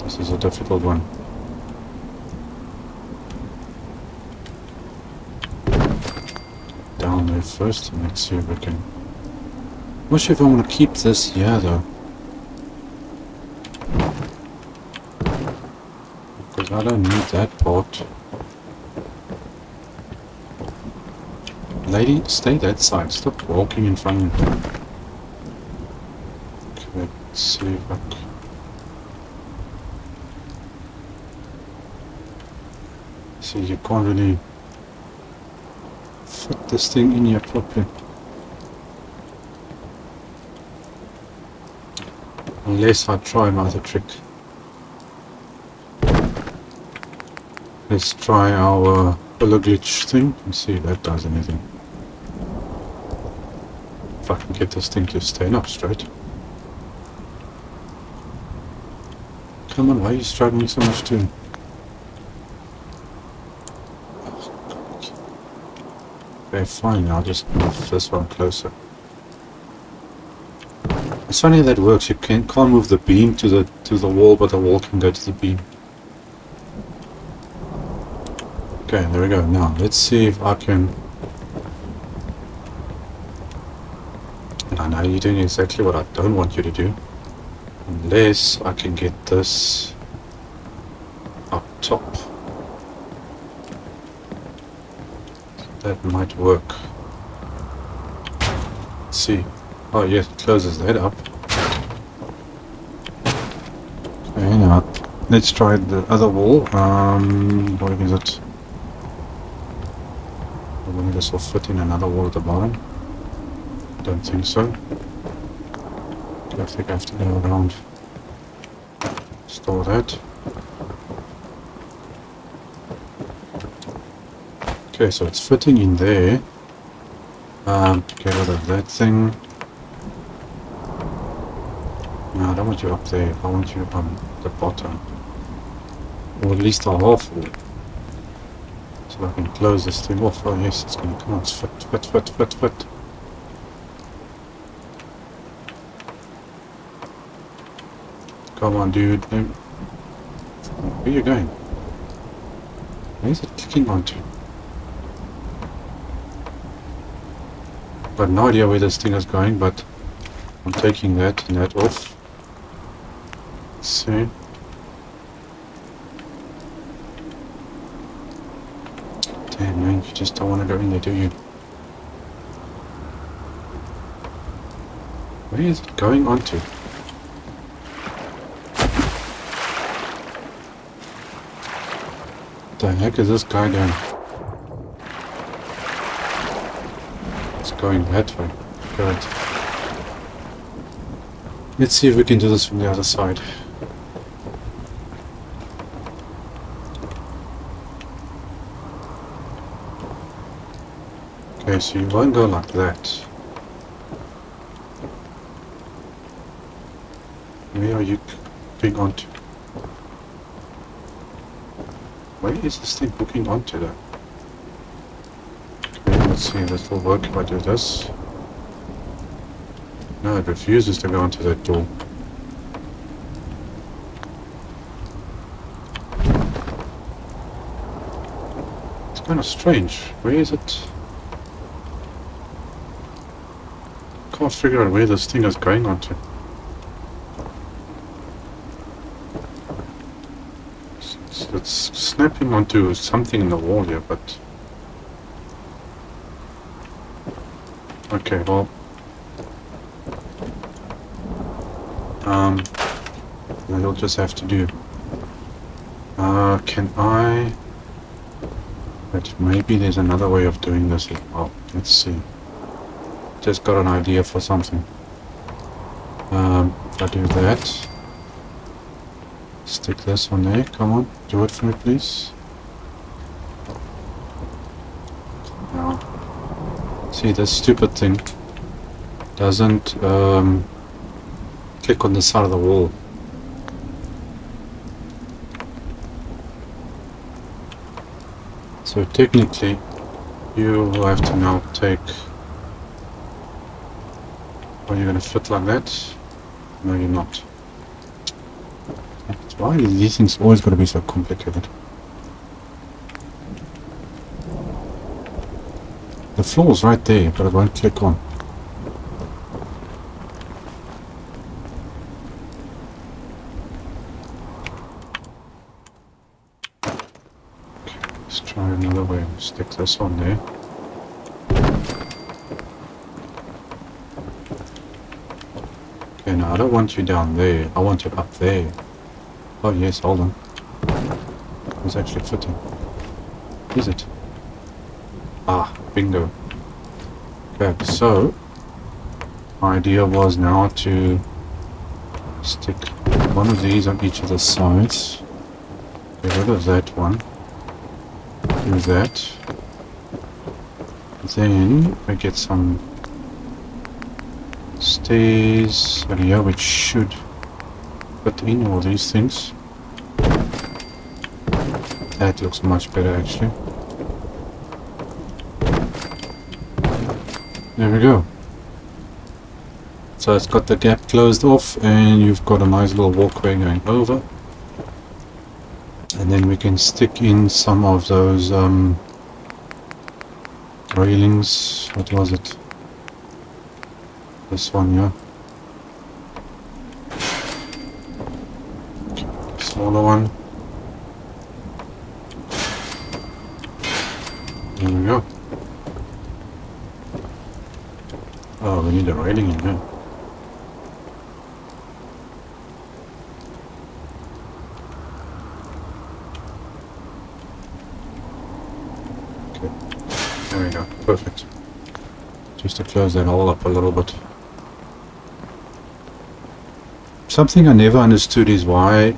This is a difficult one. Down there first, and let's see if we can... I'm not sure if I want to keep this here though. Because I don't need that part. Lady, stay that side. Stop walking in front of me. Okay, let's see if I can... See, you can't really fit this thing in here properly. Unless I try my other trick. Let's try our pillar glitch thing and see if that does anything. If I can get this thing to stand up straight. Come on, why are you struggling so much too? Okay, fine, I'll just move this one closer. It's funny how that works. You can't move the beam to the wall, but the wall can go to the beam. Okay, there we go. Now let's see if I can... I know you're doing exactly what I don't want you to do. Unless I can get this up top. That might work. Let's see. Oh yes, it closes that up. Okay, now let's try the other wall. What is it? I wonder if this will fit in another wall at the bottom. Don't think so. Okay, I think I have to go around. Store that. Okay, so it's fitting in there. Get rid of that thing. No, I don't want you up there. I want you on the bottom. Or at least a half wall. So I can close this thing off. Oh yes, it's going to come on. It's fit. Come on, dude. No. Where are you going? Where is it clicking onto? Got no idea where this thing is going, but I'm taking that and that off. Let's see. Damn man, you just don't want to go in there, do you? Where is it going onto? What the heck is this guy doing? It's going that way. Good. Let's see if we can do this from the other side. Okay, so you won't go like that. Where are you hooking onto? Where is this thing hooking onto though? Okay, let's see if this will work if I do this. No, it refuses to go onto that door. It's kind of strange. Where is it? Can't figure out where this thing is going onto. It's snapping onto something in the wall here, but... Okay, well... you'll just have to do... can I... But maybe there's another way of doing this as well. Let's see. Just got an idea for something. If I do that... Stick this on there, come on, do it for me please. Now, see this stupid thing doesn't click on the side of the wall. So technically you will have to now take... Are you going to fit like that? No, you're not. Why are these things always got to be so complicated? The floor's right there, but it won't click on. Okay, let's try another way. Stick this on there. Okay, now I don't want you down there. I want you up there. Oh yes, hold on. It's actually fitting. Is it? Ah, bingo. Okay, so my idea was now to stick one of these on each of the sides. Get rid of that one. Do that. Then we get some stairs here which should fit in all these things. That looks much better actually. There we go. So it's got the gap closed off and you've got a nice little walkway going over. And then we can stick in some of those railings. What was it? This one, yeah. Okay, smaller one. There we go. Oh, we need a railing in here. Okay, there we go. Perfect. Just to close that all up a little bit. Something I never understood is why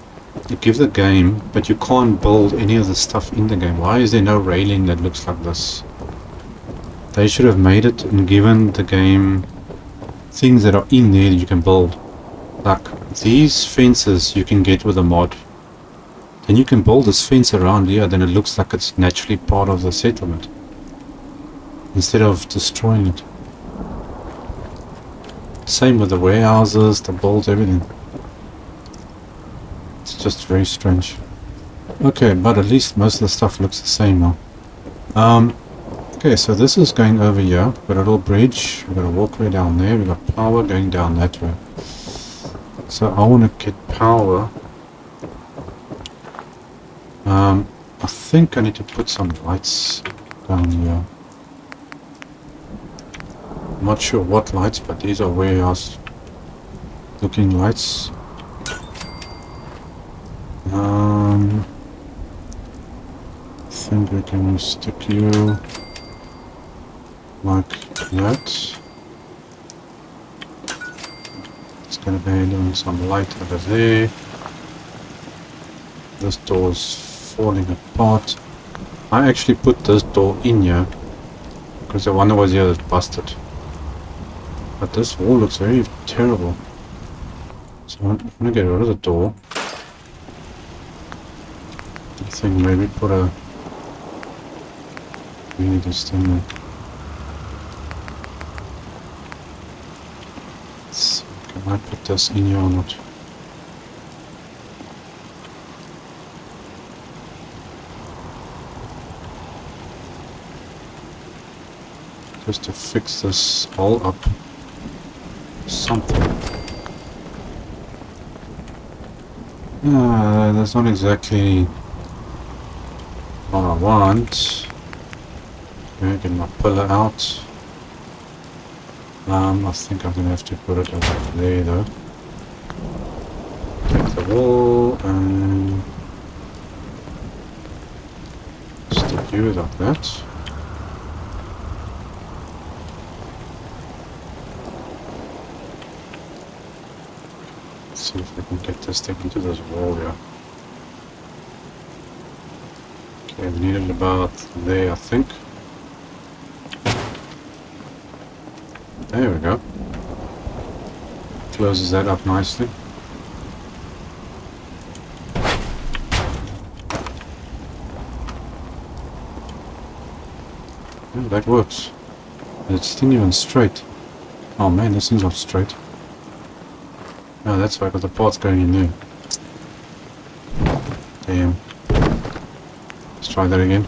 you give the game, but you can't build any of the stuff in the game. Why is there no railing that looks like this? They should have made it and given the game things that are in there that you can build. Like these fences you can get with a mod. Then you can build this fence around here, then it looks like it's naturally part of the settlement. Instead of destroying it. Same with the warehouses, the builds, everything. It's just very strange. Okay, but at least most of the stuff looks the same now. Okay, so this is going over here. We've got a little bridge. We've got a walkway down there. We've got power going down that way. So I want to get power. I think I need to put some lights down here. I'm not sure what lights, but these are warehouse looking lights. I think we can stick you like that. It's gonna be doing some light over there. This door's falling apart. I actually put this door in here because the one that was here is busted. But this wall looks very terrible. So I'm gonna get rid of the door. I think maybe put a really this thing there. So can I put this in here or not? Just to fix this all up. Something. That's not exactly what I want. Okay, get my pillar out. I think I'm gonna have to put it over there though. Take the wall and stick you like that. See if we can get this thing into this wall here. Okay, we need it about there, I think. There we go. Closes that up nicely. Yeah, that works. It's still even straight. Oh man, this thing's not straight. Oh, that's why I got the parts going in there. Damn. Let's try that again.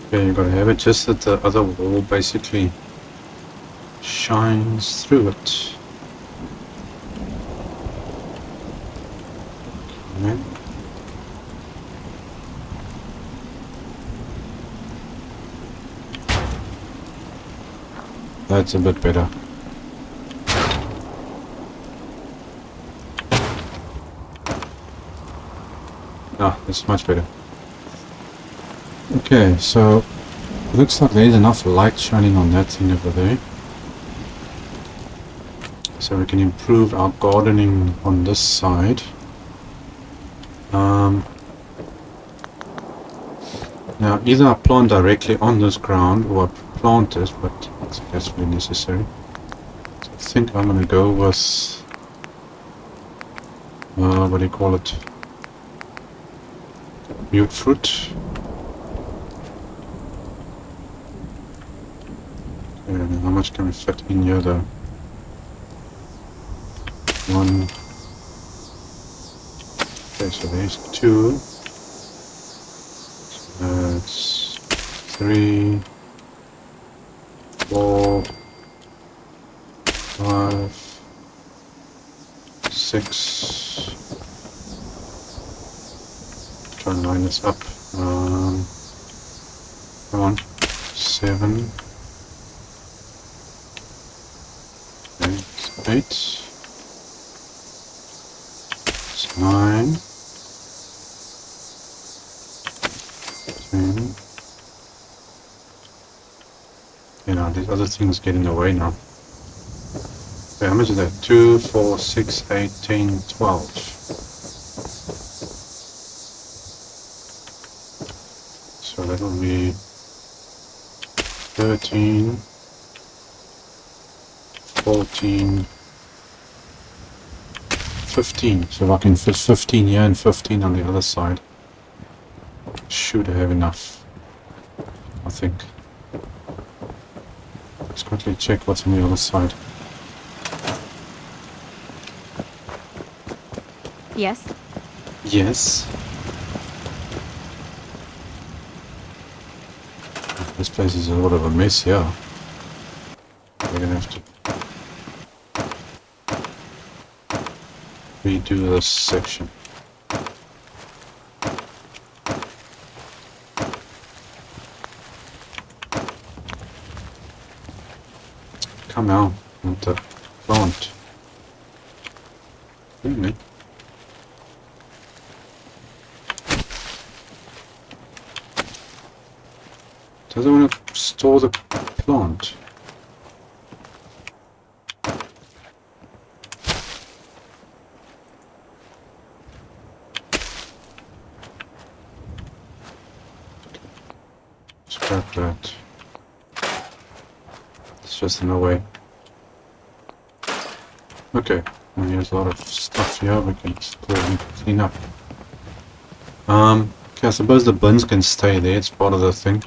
Okay, you've got to have it just that the other wall basically shines through it. Okay. That's a bit better. Ah, that's much better. Okay, so looks like there's enough light shining on that thing over there. So we can improve our gardening on this side. Now either I plant directly on this ground or I plant this, but I think that's really necessary. So I think I'm gonna go with what do you call it? Mute fruit. Okay, how much can we fit in here though? One. Okay, so there's two. So that's 3, 4, 5, 6. Try and line this up. Come on. 7. Okay, it's 8. It's 9. 10. Yeah, these other things get in the way now. Okay, how much is that? 2, 4, 6, 8, 10, 12. So that'll be 13, 14, 15. So if I can fit 15 here and 15 on the other side, should have enough, I think. Let's quickly check what's on the other side. Yes? Yes. This place is a lot of a mess here. We're gonna have to redo this section. Come out with the plant. Really? Does it want to store the plant? Scrap that. It's just in the way. Okay, and here's a lot of stuff here we can explore and clean up. Okay, I suppose the bins can stay there, it's part of the thing.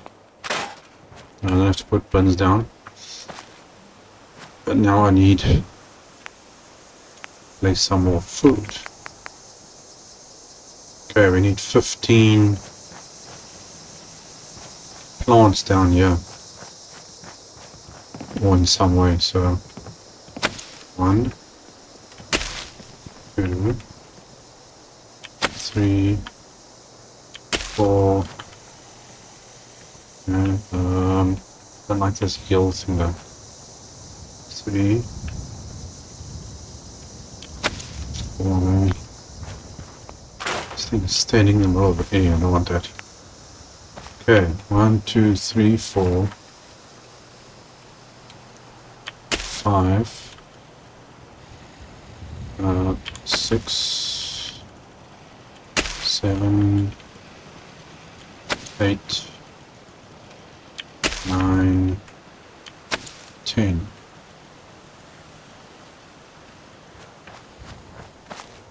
I don't have to put bins down. But now I need to place some more food. Okay, we need 15 plants down here. Or in some way, so 1, 2, 3, 4. I don't like this hill thing though. 3, 4. This thing is standing in the middle of the air, I don't want that. Okay, 1, 2, 3, 4, 5, 6, 7, 8, 9, 10.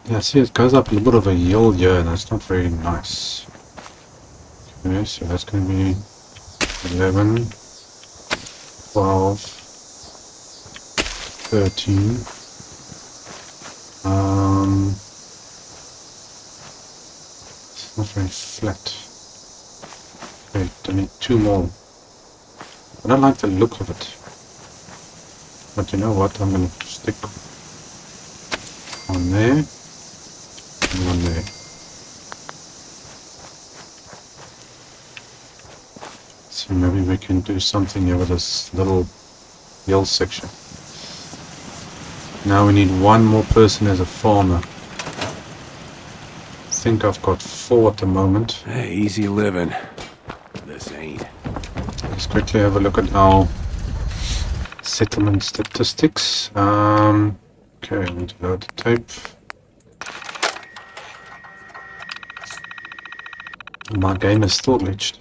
Yeah, see, it goes up a little bit of a hill here, and that's not very nice. Okay, so that's going to be 11, 12, 13. It's not very flat. Wait, I need 2 more. I don't like the look of it. But you know what? I'm going to stick on there and on there. So maybe we can do something here with this little hill section. Now we need 1 more person as a farmer. I think I've got 4 at the moment. Hey, easy living. This ain't. Let's quickly have a look at our settlement statistics. Okay, I need to load the tape. My game is still glitched.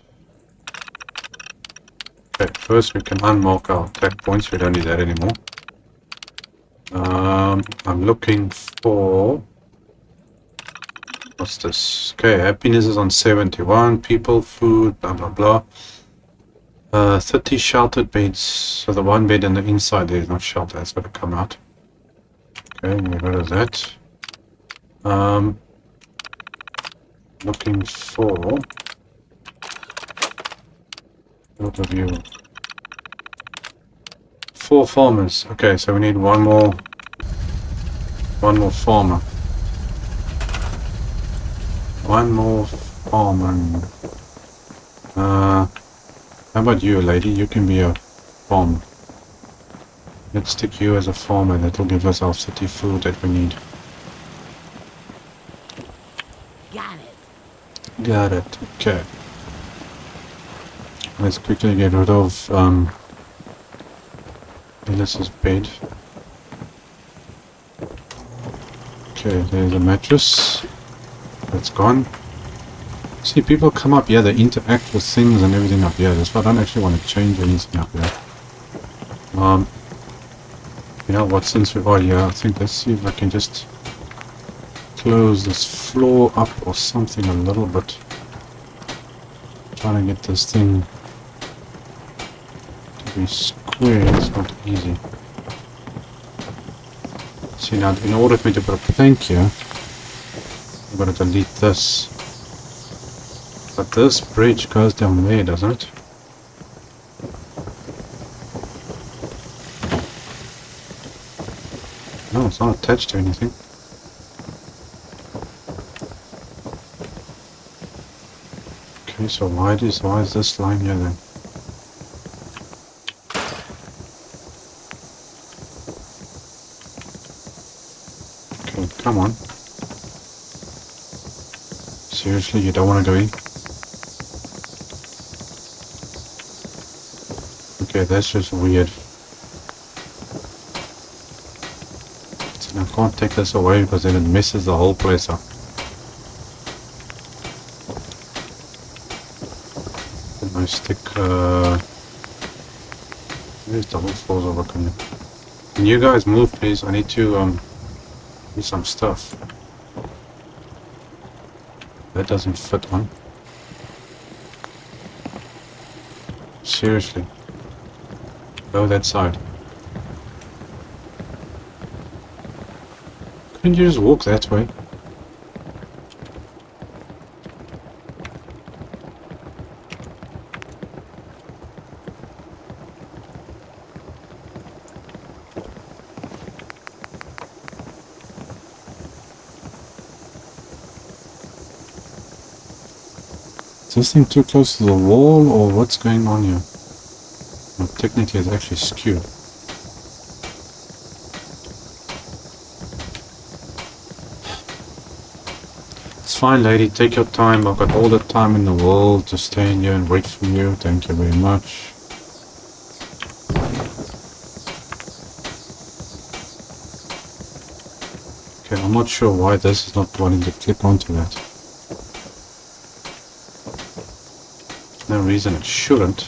Okay, first we can unmark our attack points. We don't need that anymore. I'm looking for... What's this? Okay, happiness is on 71. People, food, blah blah blah. 30 sheltered beds. So the 1 bed on the inside there is not sheltered. That's got to come out. Okay, get rid of that. Looking for... Overview. 4 farmers. Okay, so we need one more farmer. One more farmer. How about you, lady? You can be a farmer. Let's stick you as a farmer. That'll give us our city food that we need. Got it. Got it. Okay. Let's quickly get rid of Alice's bed. Okay, there's a mattress. That's gone. See, people come up here, they interact with things and everything up here. That's why I don't actually want to change anything up here. You know what, since we are here, I think let's see if I can just close this floor up or something a little bit. Trying to get this thing to be square is not easy. See now, in order for me to put a plank here, I'm going to delete this. But this bridge goes down there, doesn't it? No, it's not attached to anything. Okay, so why is this line here then? Okay, come on. Seriously, you don't want to go in? Okay, that's just weird. So I can't take this away because then it messes the whole place up. I stick, where's double floors over coming? Can you guys move please? I need to do some stuff. That doesn't fit on. Seriously. Go that side. Couldn't you just walk that way? Is this thing too close to the wall or what's going on here? Well, technically it's actually skewed. It's fine lady, take your time. I've got all the time in the world to stay in here and wait for you. Thank you very much. Okay, I'm not sure why this is not wanting to click onto that. No reason it shouldn't.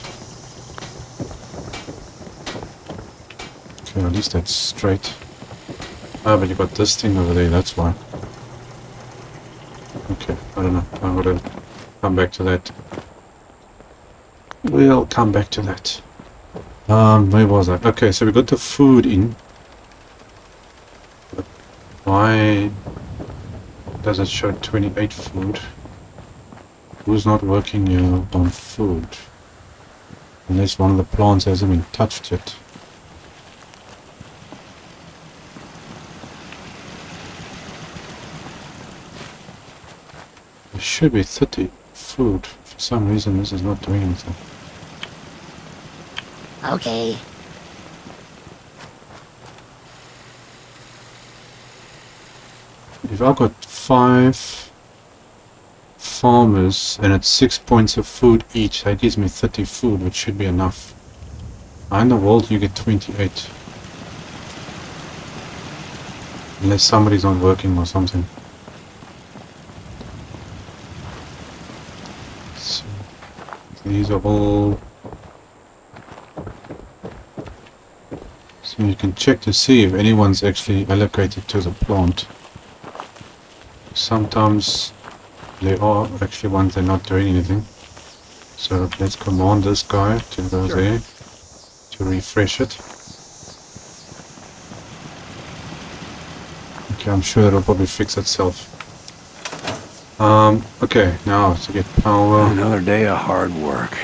Okay, at least that's straight. Ah, but you got this thing over there, that's why. Okay, I don't know. I'm gonna come back to that. We'll come back to that. Where was I? Okay, so we got the food in. But why does it show 28 food? Who's not working on food? Unless one of the plants hasn't been touched yet. There should be 30 food. For some reason this is not doing anything. Okay. If I've got 5 farmers and it's 6 points of food each, that gives me 30 food, which should be enough. In the world you get 28. Unless somebody's not working or something. So, these are all... So you can check to see if anyone's actually allocated to the plant. Sometimes there are actually ones that are not doing anything. So let's command this guy to go there to refresh it. Okay, I'm sure it'll probably fix itself. Okay, now to get power. Another day of hard work.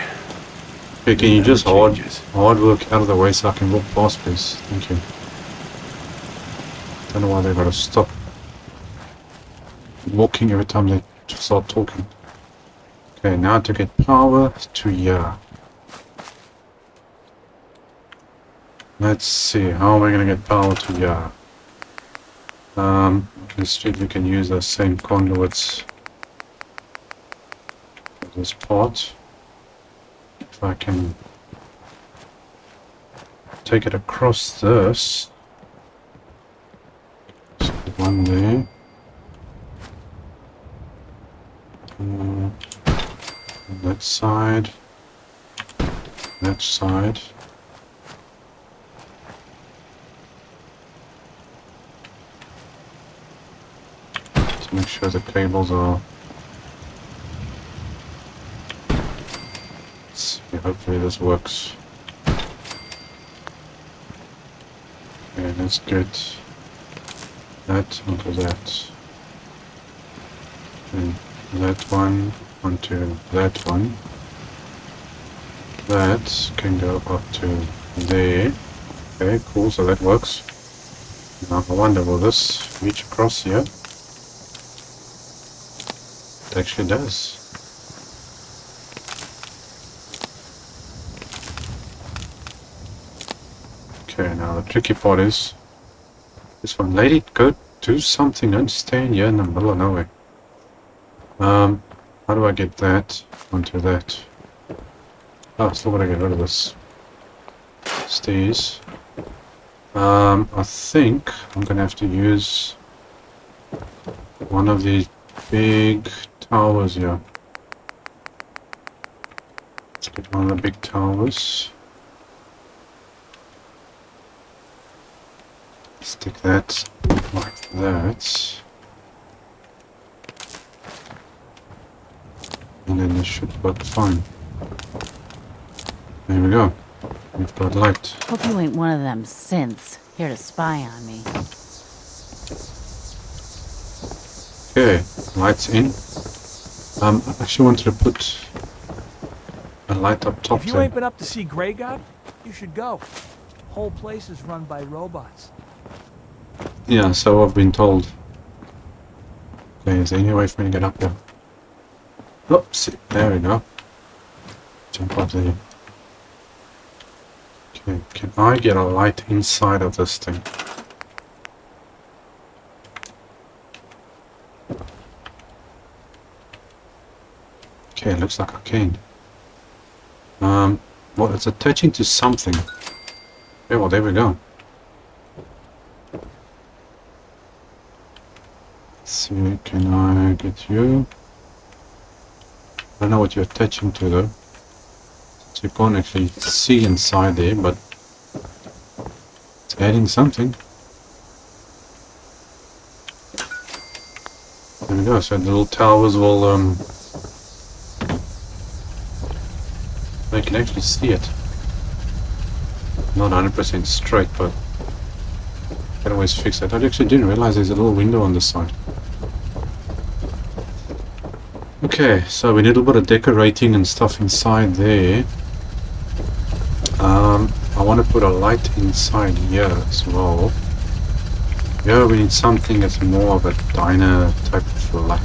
Okay, can you just changes. hard work out of the way so I can walk past, please? Thank you. Don't know why they gotta stop walking every time they start talking. Okay, now to get power to here. Let's see, how am I gonna get power to here? Let's see if we can use the same conduits for this part. If I can take it across this. So one there. On that side. That side. To make sure the cables are... Let's see, hopefully this works. Okay, that's good. That onto that. And that one onto that one. That can go up to there. Okay, cool, so that works. Now I wonder, will this reach across here? It actually does. Okay, now the tricky part is this one. Lady, go do something. Don't stand here in the middle of nowhere. How do I get that onto that? Oh, still gotta get rid of this stairs. I think I'm gonna have to use one of these big towers here. Let's get one of the big towers. Stick that like that. And then this should work fine. There we go. We've got light. Hope you ain't one of them synths here to spy on me. Okay, lights in. I actually wanted to put a light up top If you there. ain't been up to see Grey God, you should go. Whole place is run by robots. Yeah, so I've been told. Okay, is there any way for me to get up there? Oops, there we go. Jump up there. Okay, can I get a light inside of this thing? Okay, it looks like I can. Well, it's attaching to something. Yeah, well, there we go. Let's see, can I get you? I don't know what you're attaching to though. So you can't actually see inside there, but it's adding something. There we go, so the little towers will, they can actually see it. Not 100% straight, but I can always fix that. I actually didn't realize there's a little window on this side. Okay, so we need a little bit of decorating and stuff inside there. I want to put a light inside here as well. Here we need something that's more of a diner type of light.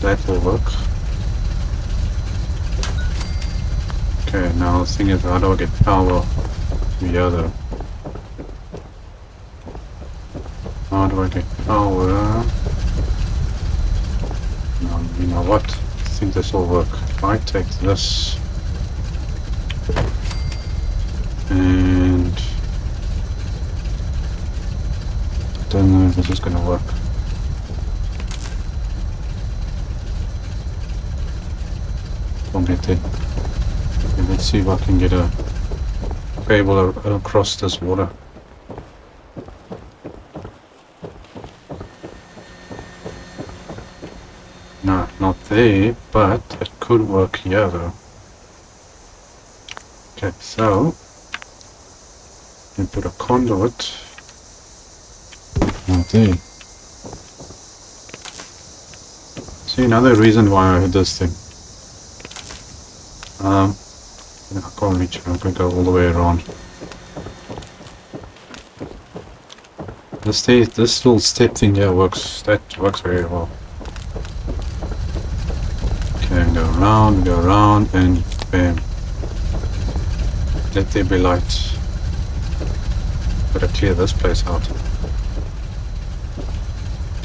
That will work. Okay, now the thing is, how do I get power to the other? How do I get power? No, you know what? I think this will work. If I take this and I don't know if this is gonna work. Don't get there. Okay, let's see if I can get a cable across this water. No, not there, but it could work here though. Okay, so we put a conduit right there. See, another reason why I had this thing. I can't reach it. I'm gonna go all the way around. This little step thing here works. That works very well. Okay, go around, and bam. Let there be light. Gotta clear this place out.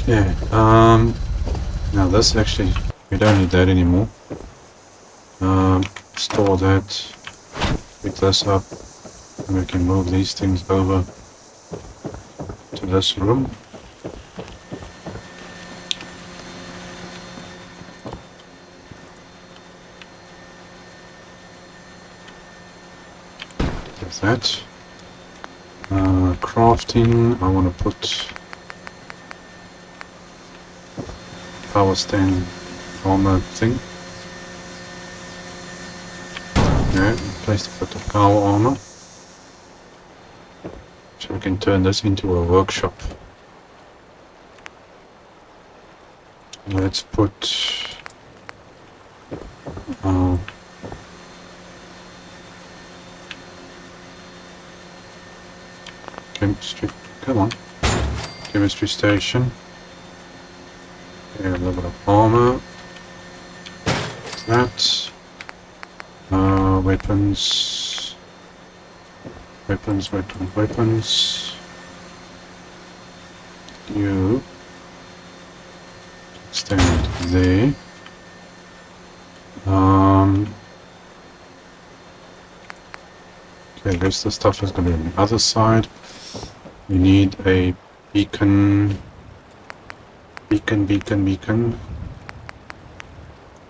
Okay, now this actually, we don't need that anymore. Store that. Pick this up. And we can move these things over to this room. There's that. Crafting, I want to put power stand armor thing. Yeah, place to put the power armor. So we can turn this into a workshop. Let's put chemistry, come on, chemistry station. Yeah, a little bit of armor. That. Weapons. Weapons. You stand there. Okay, the rest of the stuff is going to be on the other side. We need a beacon. Beacon.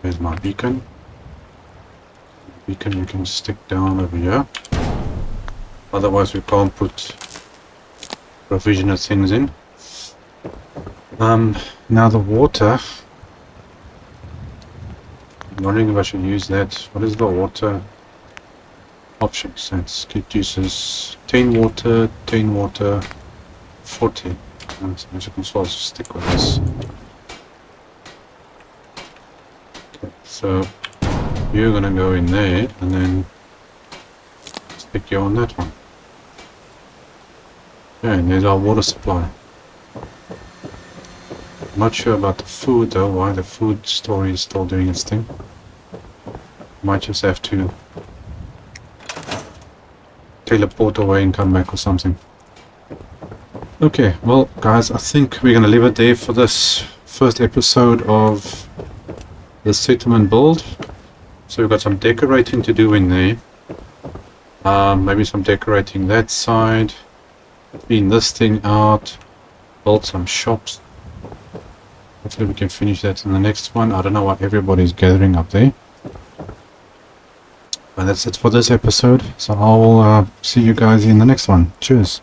Where's my beacon? Beacon you can stick down over here. Otherwise we can't put provisional things in. Now the water. I'm wondering if I should use that. What is the water options? That's get uses 10 water, 40. So I can sort of stick with this. Okay, so you're gonna go in there and then stick you on that one. Yeah, and there's our water supply. I'm not sure about the food though, why the food store is still doing its thing. Might just have to teleport away and come back or something. Okay, well guys, I think we're gonna leave it there for this first episode of the settlement build. So we've got some decorating to do in there. Maybe some decorating that side. Clean this thing out. Build some shops. Hopefully we can finish that in the next one. I don't know why everybody's gathering up there. But that's it for this episode. So I'll see you guys in the next one. Cheers.